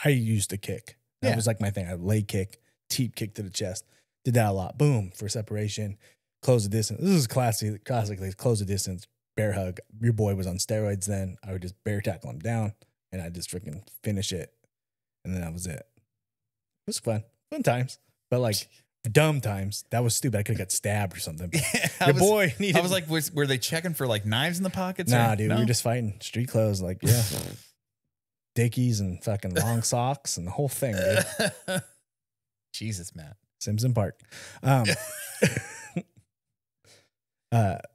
I used to kick. That was like my thing. I leg kick, teep kick to the chest. Did that a lot. Boom, for separation. Close the distance. This is classically close the distance, bear hug. Your boy was on steroids then. I would just bear tackle him down and I'd just freaking finish it. And then that was it. It was fun. Fun times. But like dumb times. That was stupid. I could have got stabbed or something. I was like, were they checking for like knives in the pockets? Nah, dude. No? We were just fighting street clothes. Like, yeah. Dickies and fucking long socks and the whole thing, dude. Jesus, Matt. Simpson Park. I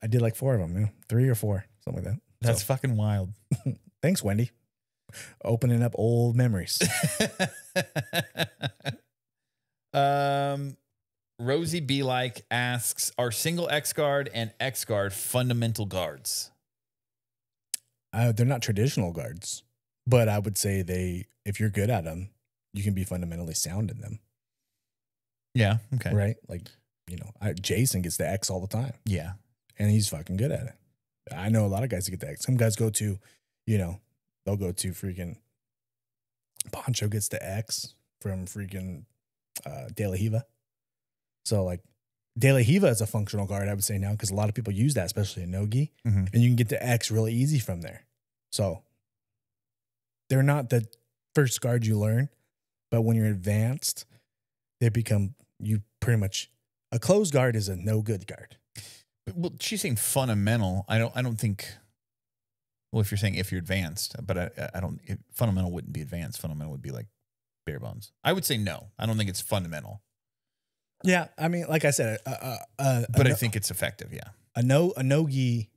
did like 4 of them. 3 or 4, something like that. That's fucking wild. Thanks, Wendy. Opening up old memories. Rosie B. Like asks, are single X guard and X guard fundamental guards? They're not traditional guards, but I would say if you're good at them, you can be fundamentally sound in them. Yeah. Okay. Right. Like, Jason gets the X all the time. Yeah. And he's fucking good at it. I know a lot of guys that get the X. Some guys go to, they'll go to freaking Poncho gets the X from freaking De La Hiva. So like De La Hiva is a functional guard, I would say now, because a lot of people use that, especially in no-gi. Mm-hmm. And you can get the X really easy from there. So they're not the first guard you learn, but when you're advanced, they become a closed guard is a no good guard. Well, she's saying fundamental. I don't think. Well, if you're saying if you're advanced, but I don't. Fundamental wouldn't be advanced. Fundamental would be like bare bones. I would say no. I don't think it's fundamental. Yeah, I mean, like I said, but I think it's effective. Yeah, a no-gi,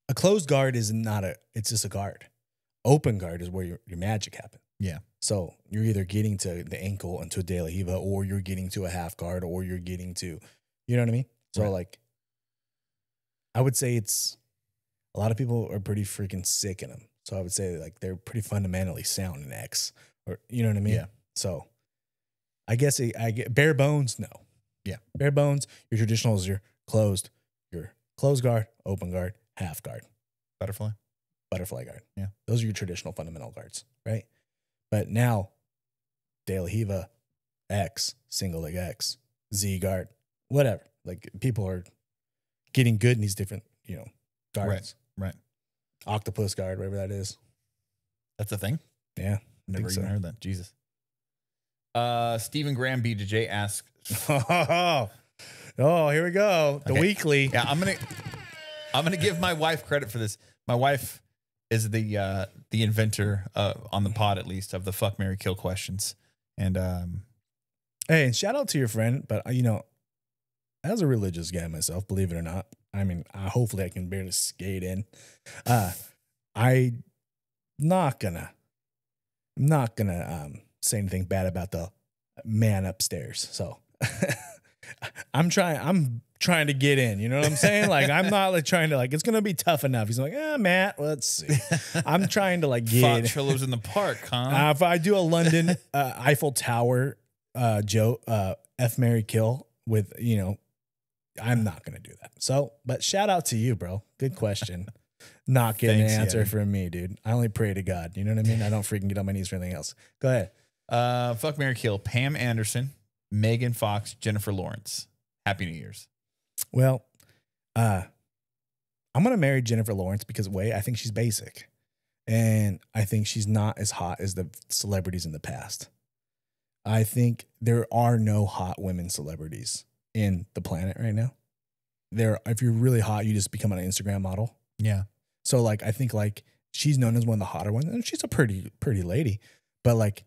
a closed guard is not it's just a guard. Open guard is where your magic happens. Yeah. So you're either getting to the ankle into a De La Hiva, or you're getting to a half guard, or you're getting to, you know what I mean? So like, I would say a lot of people are pretty freaking sick in them. So I would say like they're pretty fundamentally sound in X, or you know what I mean? Yeah. So I guess I get bare bones. No. Yeah. Bare bones. Your traditional is your closed guard, open guard, half guard, butterfly guard. Yeah. Those are your traditional fundamental guards, right? But now, De La Hiva, X, single leg X, Z guard, whatever. Like people are getting good in these different, guards. Right. Octopus guard, whatever that is. That's a thing? Yeah. Never even heard that. Jesus. Stephen Graham BJJ asks. Oh, here we go. The weekly. Yeah, I'm gonna give my wife credit for this. My wife is the inventor on the pod, at least, of the fuck, marry, kill questions. And hey, and shout out to your friend, but you know, as a religious guy myself, believe it or not, I mean, hopefully I can barely skate in. I'm not gonna say anything bad about the man upstairs. So I'm trying to get in. You know what I'm saying? Like, I'm not like trying to, like, it's gonna be tough enough. He's like, Matt, let's see. I'm trying to like get in. Trillos in the park, huh? If I do a London Eiffel Tower F Marry Kill with, you know, I'm not gonna do that. So, but shout out to you, bro. Good question. Not getting an answer from me, dude. I only pray to God. You know what I mean? I don't freaking get on my knees for anything else. Go ahead. Fuck, marry, kill. Pam Anderson, Megan Fox, Jennifer Lawrence. Happy New Year's. Well, I'm gonna marry Jennifer Lawrence because I think she's basic, and I think she's not as hot as the celebrities in the past. I think there are no hot women celebrities in the planet right now. If you're really hot, you just become an Instagram model. Yeah. So like, I think like she's known as one of the hotter ones, and she's a pretty lady, but like,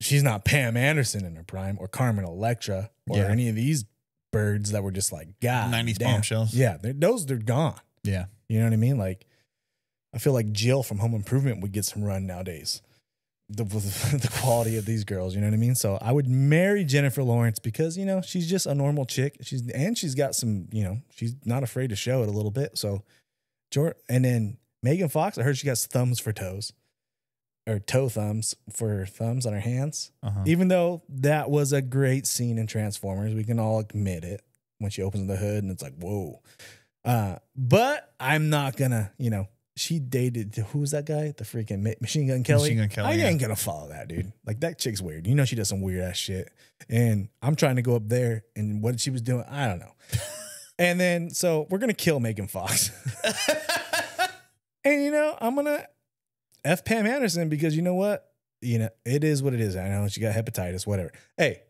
she's not Pam Anderson in her prime or Carmen Electra or any of these birds that were just like, God, 90s damn. bombshells. Yeah, they're gone. Yeah. You know what I mean? Like, I feel like Jill from Home Improvement would get some run nowadays. The quality of these girls, you know what I mean? So I would marry Jennifer Lawrence because, you know, she's just a normal chick. She's got some, you know, she's not afraid to show it a little bit. So, and then Megan Fox, I heard she got thumbs for toes. Or toe thumbs for thumbs on her hands. Even though that was a great scene in Transformers, we can all admit it when she opens the hood and it's like, whoa. But I'm not gonna, you know, she dated, who was that guy? The freaking Machine Gun Kelly. Machine Gun Kelly. I ain't gonna follow that, dude. Like, that chick's weird. You know, she does some weird ass shit. And I'm trying to go up there, and what she was doing, I don't know. And then, so we're gonna kill Megan Fox. And, you know, I'm gonna F Pam Anderson because, you know what? You know, it is what it is. I know she got hepatitis, whatever. Hey,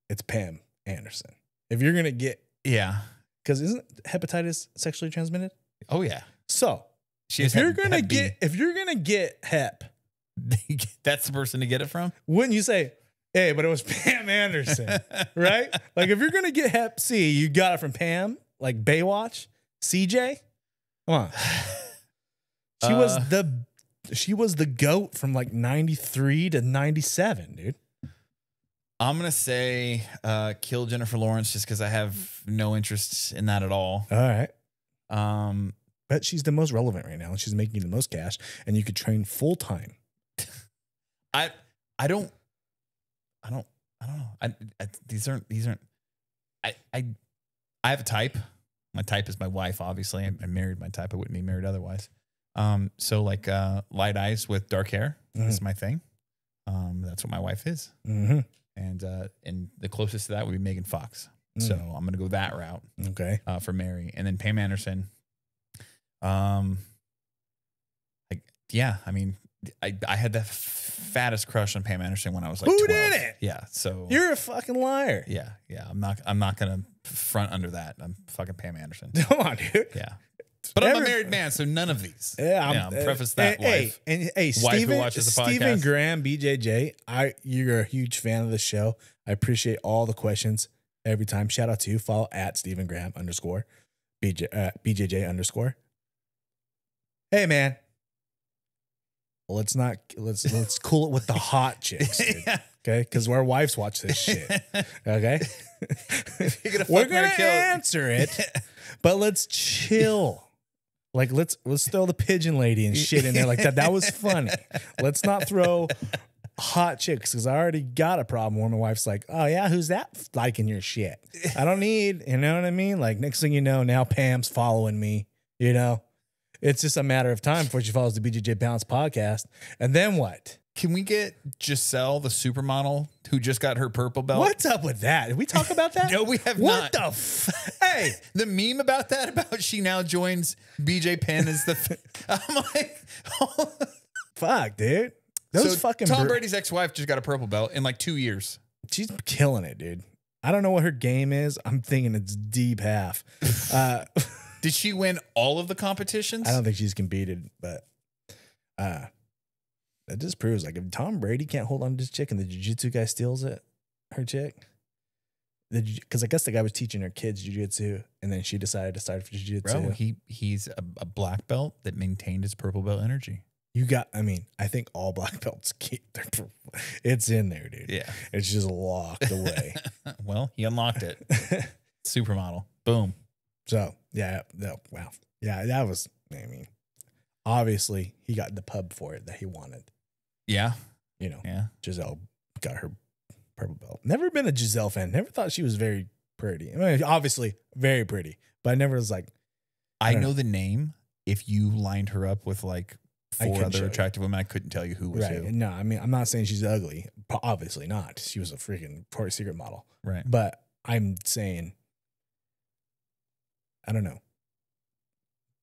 it's Pam Anderson. If you're going to get... Yeah. Because isn't hepatitis sexually transmitted? Oh, yeah. So, if you're going to get hep... That's the person to get it from? Wouldn't you say, hey, but it was Pam Anderson, right? Like, if you're going to get hep C, you got it from Pam, like Baywatch, CJ? Come on. She was the GOAT from like 93 to 97, dude. I'm going to say kill Jennifer Lawrence just because I have no interest in that at all. All right. But she's the most relevant right now, and she's making the most cash, and you could train full time. I don't know. These aren't I have a type. My type is my wife, obviously. I married my type. I wouldn't be married otherwise. So like light eyes with dark hair is my thing. That's what my wife is. And the closest to that would be Megan Fox. So I'm gonna go that route. Okay. For Mary, and then Pam Anderson. I mean, I had the fattest crush on Pam Anderson when I was like 12. Who did it? Yeah. So you're a fucking liar. Yeah. I'm not gonna front under that. I'm fucking Pam Anderson. Come on, dude. Yeah. But I'm a married man, so none of these. Yeah, preface that, wife. Wife who watches the podcast. Stephen Graham, BJJ, you're a huge fan of the show. I appreciate all the questions every time. Shout out to you. Follow at Stephen Graham _ BJJ _ Hey, man. Let's cool it with the hot chicks, dude. Yeah. Okay, because our wives watch this shit. Okay, We're gonna answer it, but let's chill. Like, let's throw the pigeon lady and shit in there like that. That was funny. Let's not throw hot chicks because I already got a problem where my wife's like, oh yeah, who's that liking your shit? I don't need, you know what I mean? Like, next thing you know, now Pam's following me, you know? It's just a matter of time before she follows the BJJ Balance podcast. And then what? Can we get Giselle, the supermodel, who just got her purple belt? What's up with that? Did we talk about that? No, we have not. What the Hey, the meme about that, about she now joins BJ Penn as the... I'm like... Fuck, dude. Those fucking Tom Brady's ex-wife just got a purple belt in like 2 years. She's killing it, dude. I don't know what her game is. I'm thinking it's deep half. Did she win all of the competitions? I don't think she's competed, but that just proves like if Tom Brady can't hold on to this chick and the jiu-jitsu guy steals it, her chick, because I guess the guy was teaching her kids jiu-jitsu and then she decided to start for jiu-jitsu. Bro, he's a black belt that maintained his purple belt energy. I think all black belts keep their, it's in there, dude. Yeah. It's just locked away. Well, he unlocked it. Supermodel. Boom. So, yeah. No, wow. Yeah, that was, obviously he got the pub for it that he wanted. Yeah. Yeah. Giselle got her purple belt. Never been a Giselle fan. Never thought she was very pretty. Obviously very pretty, but I never was like. I know the name. If you lined her up with like 4 other attractive women, I couldn't tell you who was who. No, I'm not saying she's ugly. Obviously not. She was a freaking Victoria's Secret model. Right. But I'm saying, I don't know.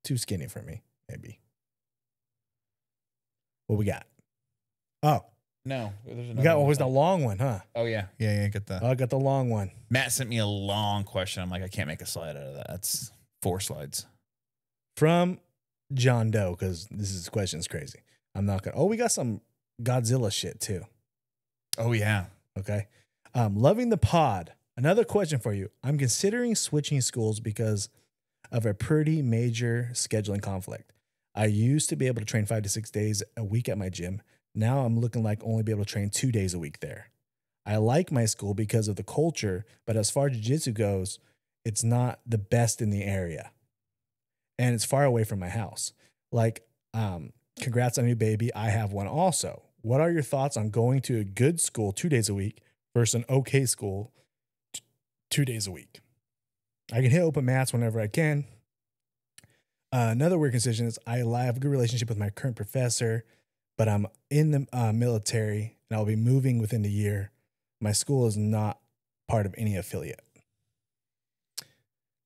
Too skinny for me, maybe. What we got? Oh. No. There's we got what was the long one, huh? Oh, yeah. Yeah, get that. Oh, I got the long one. Matt sent me a long question. I'm like, I can't make a slide out of that. That's 4 slides. From John Doe, because this question's crazy. I'm not gonna. Oh, we got some Godzilla shit too. Oh yeah. Okay. Loving the pod. Another question for you. I'm considering switching schools because of a pretty major scheduling conflict. I used to be able to train 5 to 6 days a week at my gym. Now I'm looking like only be able to train 2 days a week there. I like my school because of the culture, but as far as jiu-jitsu goes, it's not the best in the area. And it's far away from my house. Like, congrats on your baby. I have one also. What are your thoughts on going to a good school 2 days a week versus an okay school 2 days a week? I can hit open mats whenever I can. Another weird condition is I have a good relationship with my current professor, but I'm in the military and I'll be moving within the year. My school is not part of any affiliate.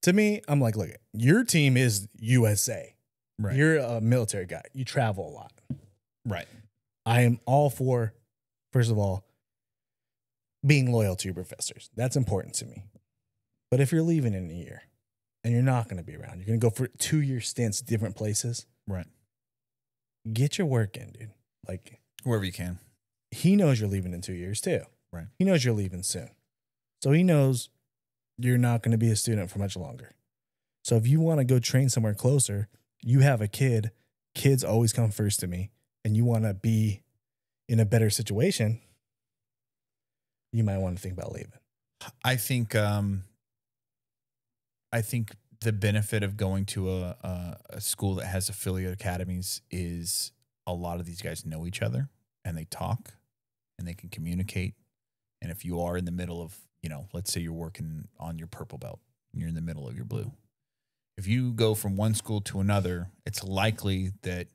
To me, I'm like, look, your team is USA. Right. You're a military guy. You travel a lot. Right. I am all for, first of all, being loyal to your professors. That's important to me. But if you're leaving in a year and you're not going to be around, you're going to go for 2-year stints, different places. Right. Get your work in, dude. Like, wherever you can. He knows you're leaving in 2 years too. Right. He knows you're leaving soon. So he knows you're not going to be a student for much longer. So if you want to go train somewhere closer, you have a kid, kids always come first to me, and you want to be in a better situation, you might want to think about leaving. I think the benefit of going to a school that has affiliate academies is a lot of these guys know each other and they talk and they can communicate. And if you are in the middle of, let's say you're working on your purple belt and you're in the middle of your blue. If you go from one school to another, it's likely that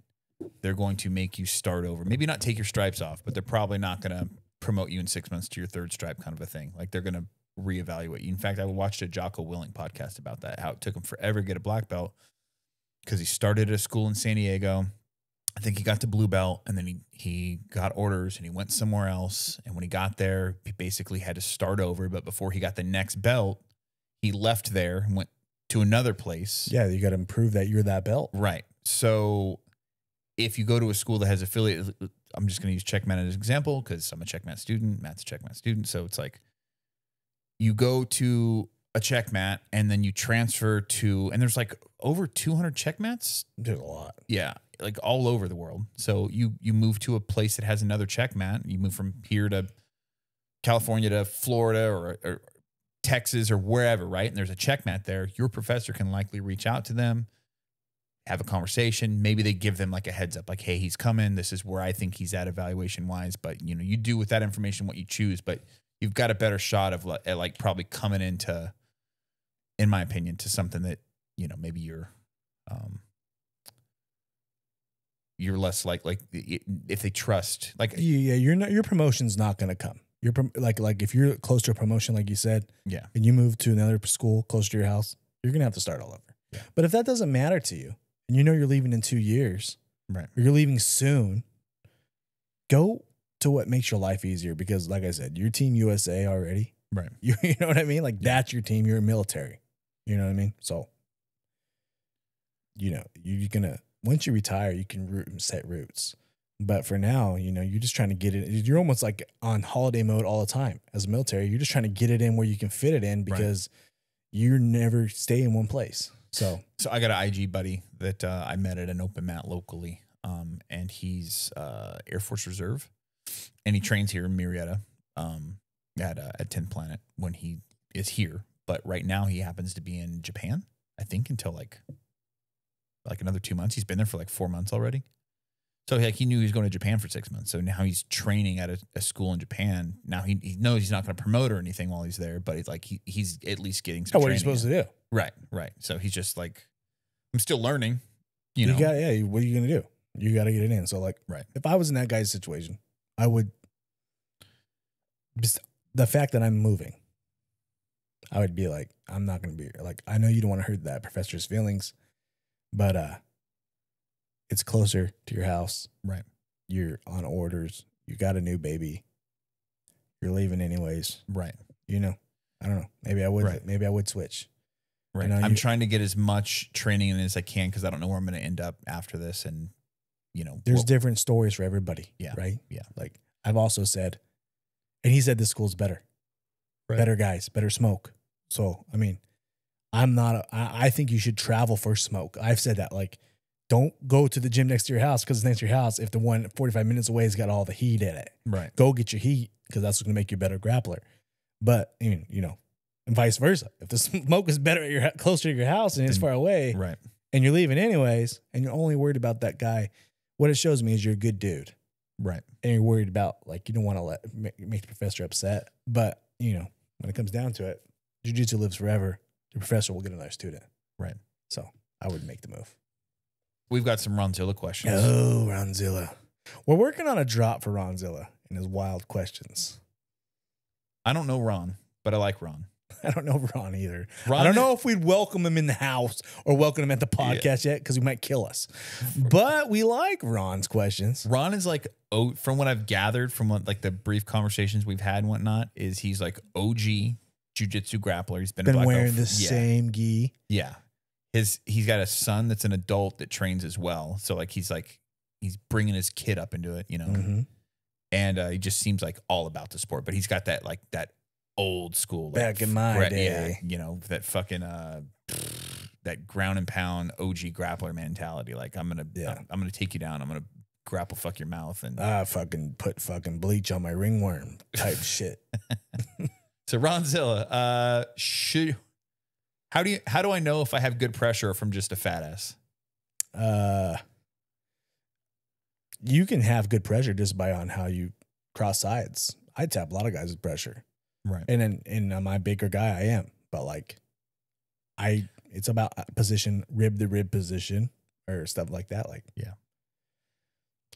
they're going to make you start over. Maybe not take your stripes off, but they're probably not going to promote you in 6 months to your 3rd stripe kind of a thing. Like they're going to reevaluate you. In fact, I watched a Jocko Willing podcast about that, how it took him forever to get a black belt because he started at a school in San Diego. I think he got to blue belt and then he got orders and he went somewhere else. And when he got there, he basically had to start over. But before he got the next belt, he left there and went to another place. Yeah, you got to prove that you're that belt. Right. So if you go to a school that has affiliate, I'm just going to use Checkmat as an example because I'm a Checkmat student. Matt's a Checkmat student. So it's like you go to a Checkmat and then you transfer to, and there's like over 200 Checkmats. There's a lot. Yeah. Like all over the world. So you move to a place that has another Checkmat. You move from here to California to Florida or Texas or wherever, right? And there's a Checkmat there. Your professor can likely reach out to them, have a conversation. Maybe they give them like a heads up, like, hey, he's coming. This is where I think he's at evaluation wise. But, you do with that information what you choose. But you've got a better shot of like probably coming into, in my opinion, to something that, maybe you're less like if they trust, like, yeah, your promotion's not going to come. You're like if you're close to a promotion, like you said, yeah, and you move to another school close to your house, you're going to have to start all over. Yeah. But if that doesn't matter to you and you're leaving in 2 years, right, or you're leaving soon, go to what makes your life easier, because like I said, you're Team USA already. Right. You know what I mean? Like that's your team. You're military. You know what I mean? So, you know, you're gonna, once you retire, you can root and set roots. But for now, you know, you're just trying to get it. You're almost like on holiday mode all the time as a military. You're just trying to get it in where you can fit it in, because you never stay in one place. So I got an IG buddy that I met at an open mat locally, and he's Air Force Reserve, and he trains here in Marietta at 10th Planet when he is here. But right now he happens to be in Japan, I think, until like another 2 months. He's been there for like 4 months already. So like he knew he was going to Japan for 6 months. So now he's training at a school in Japan. Now he knows he's not going to promote or anything while he's there, but he's like he's at least getting some what are training you supposed in. to do? Right. So he's just like, I'm still learning. You know, What are you gonna do? You got to get it in. So like, if I was in that guy's situation, I would. Just the fact that I'm moving, I would be like, I'm not gonna be like. I know you don't want to hurt that professor's feelings, but it's closer to your house. Right. You're on orders. You got a new baby. You're leaving anyways. Right. You know, I don't know. Maybe I would. Right. Maybe I would switch. Right. I'm trying to get as much training in as I can, because I don't know where I'm going to end up after this. And, you know, there's different stories for everybody. Yeah. Right. Yeah. Like I've also said, and he said this school's better. Right. Better guys, better smoke. So, I mean, I think you should travel for smoke. I've said that, like, don't go to the gym next to your house because it's next to your house if the one 45 minutes away has got all the heat in it. Right. Go get your heat, because that's going to make you a better grappler. But, I mean, you know, and vice versa. If the smoke is better at closer to your house and it's far away, right, and you're leaving anyways, and you're only worried about that guy, what it shows me is you're a good dude. Right. And you're worried about, like, you don't want to make the professor upset. But, you know, when it comes down to it, jiu-jitsu lives forever. The professor will get another student. Right. So I would make the move. We've got some Ronzilla questions. Oh, Ronzilla. We're working on a drop for Ronzilla and his wild questions. I don't know Ron, but I like Ron. I don't know Ron either. I don't know if we'd welcome him in the house or welcome him at the podcast yet, because he might kill us. But we like Ron's questions. Ron is like, from what I've gathered from like the brief conversations we've had and whatnot, is he's like OG jiu-jitsu grappler. He's been a black wearing belt the same gi. Yeah. He's got a son that's an adult that trains as well. So like he's bringing his kid up into it, you know. Mm-hmm. And he just seems like all about the sport, but he's got that old school, back in my day, you know, that fucking that ground and pound OG grappler mentality. Like I'm gonna take you down. I'm gonna grapple fuck your mouth, and I fucking put fucking bleach on my ringworm type shit. So Ronzilla, how do I know if I have good pressure from just a fat ass? You can have good pressure just by on how you cross sides. I tap a lot of guys with pressure. Right. And then I'm a bigger guy, I am. But like it's about position, rib to rib position or stuff like that. Like, yeah.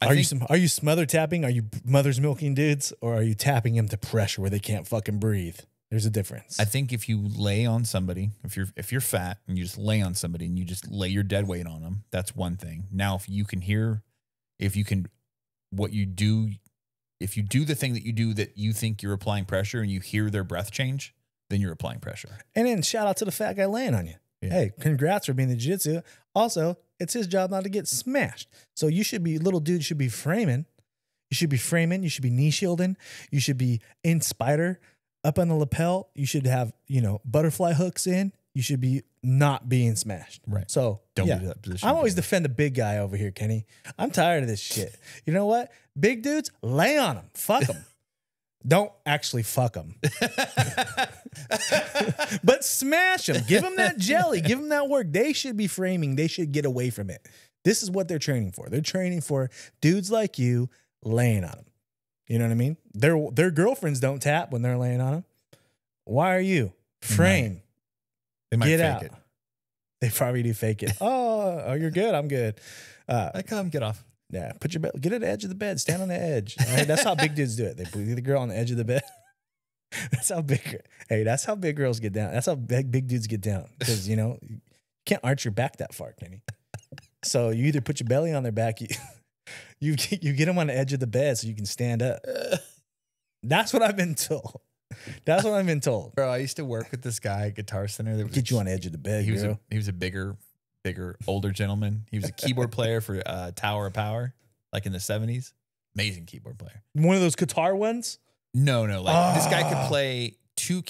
Are you smother tapping? Are you mother's milking dudes? Or are you tapping them to pressure where they can't fucking breathe? There's a difference. I think if you lay on somebody, if you're fat and you just lay on somebody and you just lay your dead weight on them, that's one thing. Now, if you do the thing that you do that you think you're applying pressure and you hear their breath change, then you're applying pressure. And then shout out to the fat guy laying on you. Yeah. Hey, congrats for being the jiu-jitsu. Also, it's his job not to get smashed. So little dude should be framing. You should be framing. You should be knee shielding. You should be in spider up on the lapel. You should have, butterfly hooks in. You should be not being smashed. Right. So don't be that position. I'm always defend the big guy over here, Kenny. I'm tired of this shit. You know what? Big dudes, lay on them. Fuck them. Don't actually fuck them. But smash them. Give them that jelly. Give them that work. They should be framing. They should get away from it. This is what they're training for. They're training for dudes like you laying on them. You know what I mean? Their girlfriends don't tap when they're laying on them. Why are you? Frame. They might get fake out. it. They probably do fake it. Oh, you're good. I'm good. I come get off. Yeah, get at the edge of the bed. Stand on the edge. Right? That's how big dudes do it. They put the girl on the edge of the bed. That's how big girls get down. That's how big dudes get down. Because, you can't arch your back that far, Kenny. So you either put your belly on their back, You get them on the edge of the bed so you can stand up. That's what I've been told. That's what I've been told. Bro, I used to work with this guy at Guitar Center. That was Get you on the edge of the bed. He was a bigger, older gentleman. He was a keyboard player for Tower of Power, like in the 70s. Amazing keyboard player. One of those guitar ones? No. Like this guy could play two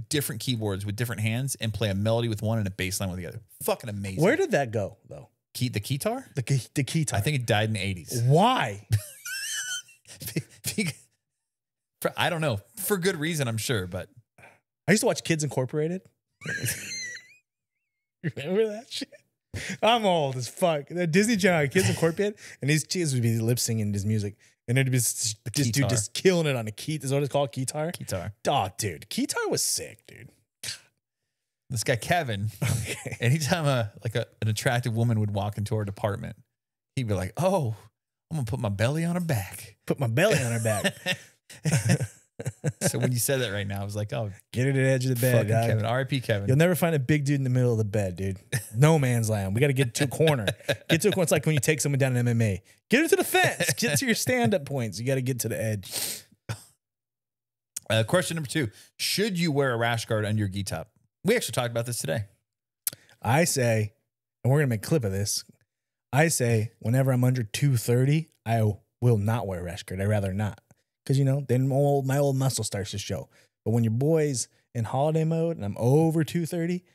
different keyboards with different hands and play a melody with one and a bass line with the other. Fucking amazing. Where did that go, though? The keytar? The keytar. I think it died in the 80s. Why? I don't know. For good reason, I'm sure, but I used to watch Kids Incorporated. Remember that shit? I'm old as fuck. The Disney Channel had Kids Incorporated, and these kids would be lip singing his music, and there'd be this dude just killing it on a key. Is what it's called? Keytar? Keytar. Oh, dude. Keytar was sick, dude. This guy, Kevin, anytime an attractive woman would walk into our department, he'd be like, oh, I'm going to put my belly on her back. Put my belly on her back. So when you said that right now, I was like, oh. Get her to the edge of the bed, dog. Kevin. R.I.P. Kevin. You'll never find a big dude in the middle of the bed, dude. No man's land. We got to get to a corner. Get to a corner. It's like when you take someone down in MMA. Get her to the fence. Get to your stand-up points. You got to get to the edge. Question number 2. Should you wear a rash guard under your gi top? We actually talked about this today. I say, and we're going to make a clip of this. I say whenever I'm under 230, I will not wear a rash guard. I'd rather not. Because, then my old muscle starts to show. But when your boy's in holiday mode and I'm over 230,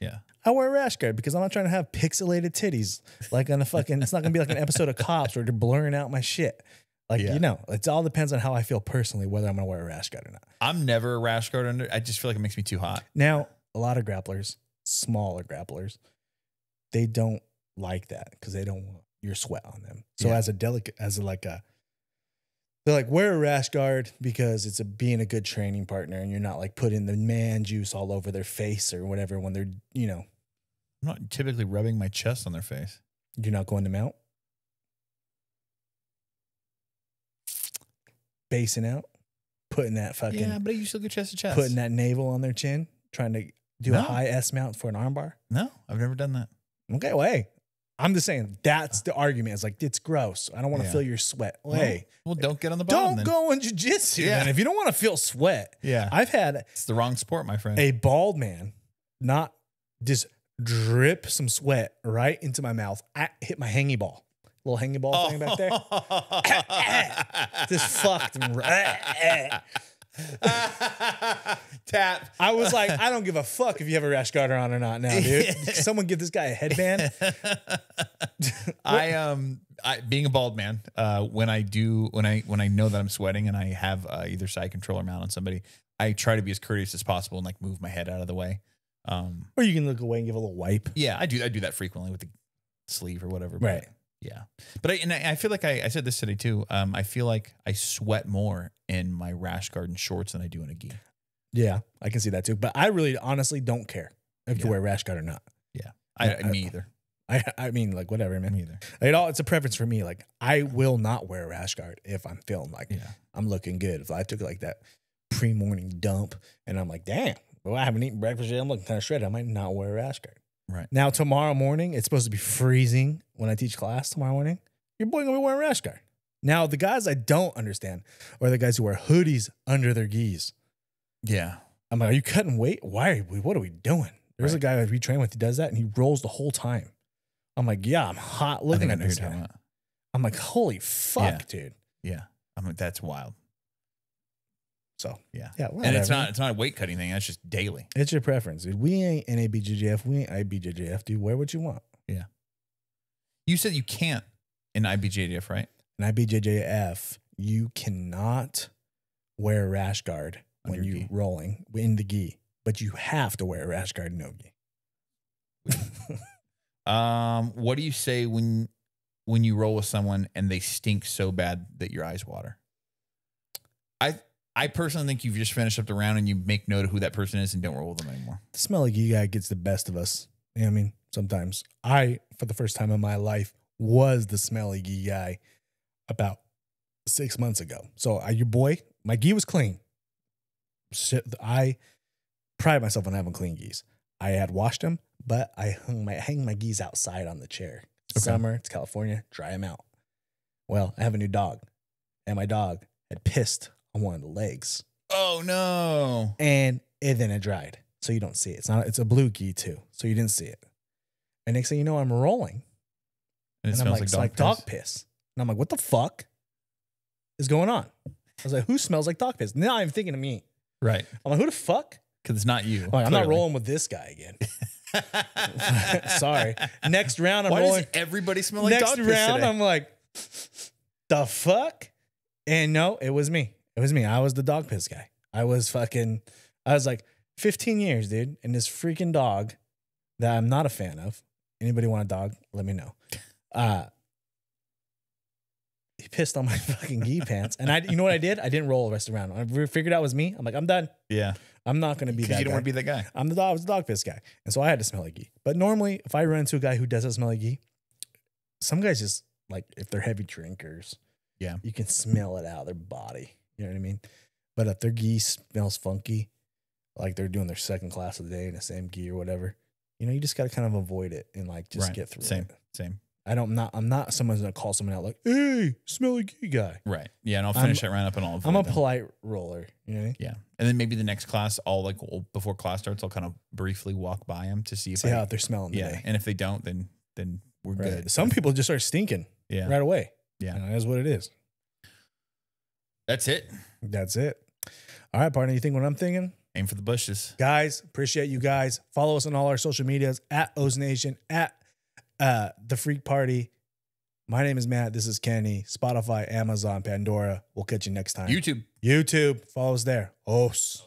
I wear a rash guard because I'm not trying to have pixelated titties. Like on a fucking, it's not going to be like an episode of Cops where they're blurring out my shit. Like, it all depends on how I feel personally, whether I'm going to wear a rash guard or not. I'm never a rash guard under. I just feel like it makes me too hot. Now, a lot of grapplers, smaller grapplers, they don't like that because they don't want your sweat on them. So they're like, wear a rash guard because it's being a good training partner and you're not like putting the man juice all over their face or whatever when they're, I'm not typically rubbing my chest on their face. You're not going to mount? Basing out? Putting that fucking... Yeah, but you still go chest to chest. Putting that navel on their chin? Trying to do a high S mount for an armbar? No, I've never done that. Okay, well, hey. I'm just saying that's the argument. It's like, it's gross. I don't want to feel your sweat. Well, hey. Well, don't get on the bottom. Don't go in jiu-jitsu, man. If you don't want to feel sweat. Yeah. I've had... It's the wrong sport, my friend. A bald man not just drip some sweat right into my mouth. I hit my hangy ball. Little hangy ball thing back there. Just fucked him. Tap. I was like, I don't give a fuck if you have a rash guard on or not now, dude. Someone give this guy a headband. I being a bald man, when I know that I'm sweating and I have either side controller mount on somebody, I try to be as courteous as possible and like move my head out of the way. Or you can look away and give a little wipe. Yeah, I do that frequently with the sleeve or whatever. Right. Yeah. But I feel like I said this today too. I feel like I sweat more in my rash guard and shorts than I do in a gi. Yeah, I can see that too. But I really honestly don't care if you wear a rash guard or not. Yeah. Me either. I mean, like, whatever, man. Me either. It's a preference for me. Like, I will not wear a rash guard if I'm feeling like I'm looking good. If I took like that pre-morning dump and I'm like, damn, well, I haven't eaten breakfast yet. I'm looking kind of shredded. I might not wear a rash guard. Right. Now, tomorrow morning, it's supposed to be freezing when I teach class tomorrow morning. Your boy gonna be wearing a rash guard. Now, the guys I don't understand are the guys who wear hoodies under their gis. Yeah. I'm like, are you cutting weight? What are we doing? There's a guy that we train with who does that, and he rolls the whole time. I'm like, yeah, I'm hot looking at this guy. I'm like, holy fuck, dude. Yeah. I'm like, that's wild. So yeah. Whatever. And it's not a weight cutting thing. That's just daily. It's your preference, dude. We ain't NABJJF. We ain't IBJJF, dude. Wear what you want. Yeah. You said you can't in IBJJF, right? In IBJJF, you cannot wear a rash guard when you're rolling in the gi, but you have to wear a rash guard in no gi. What do you say when you roll with someone and they stink so bad that your eyes water? I personally think you've just finished up the round and you make note of who that person is and don't roll with them anymore. The smelly gi guy gets the best of us. You know what I mean? Sometimes I, for the first time in my life, was the smelly gi guy about 6 months ago. So your boy, my gi was clean. I pride myself on having clean gis. I had washed them, but I hang my gis outside on the chair. It's summer, it's California, dry them out. Well, I have a new dog, and my dog had pissed on one of the legs, Oh no. and then it dried. So you don't see it. It's a blue gi too. So you didn't see it. And next thing you know, I'm rolling. And it And I'm smells like, it's like dog piss. And I'm like, what the fuck is going on? I was like, who smells like dog piss? Now I'm thinking of me. Right. I'm like, who the fuck? Because it's not you. I'm like, I'm not clearly. rolling with this guy again. Sorry. Next round, I'm Why rolling. does everybody smell like Next dog piss round, today? I'm like, the fuck? And no, it was me. It was me. I was the dog piss guy. I was like 15 years, dude. And this freaking dog that I'm not a fan of. Anybody want a dog? Let me know. He pissed on my fucking gi pants. And you know what I did? I didn't roll the rest of the round. I figured out it was me. I'm like, I'm done. Yeah. I'm not going to be that Because guy. you don't want to be that guy. I was the dog piss guy. And so I had to smell like gi. But normally, if I run into a guy who doesn't smell like gi, some guys just, like, if they're heavy drinkers, Yeah. you can smell it out of their body. You know what I mean? But if their gi smells funky, like they're doing their second class of the day in the same gi or whatever, you know, you just got to kind of avoid it and like just get through it. Same. I'm not someone's going to call someone out like, hey, smelly gi guy. Right. Yeah. And I'll finish that round up and I'll avoid I'm a them. polite roller. You know what I mean? Yeah. And then maybe the next class, before class starts, I'll kind of briefly walk by them to see how they're smelling yeah. today. And if they don't, then we're Right. good. Some people just start stinking right away. Yeah. You know, that's what it is. That's it. That's it. All right, partner. You think what I'm thinking? Aim for the bushes. Guys, appreciate you guys. Follow us on all our social medias at O's Nation, at The Freak Party. My name is Matt. This is Kenny. Spotify, Amazon, Pandora. We'll catch you next time. YouTube. YouTube. Follow us there. Os.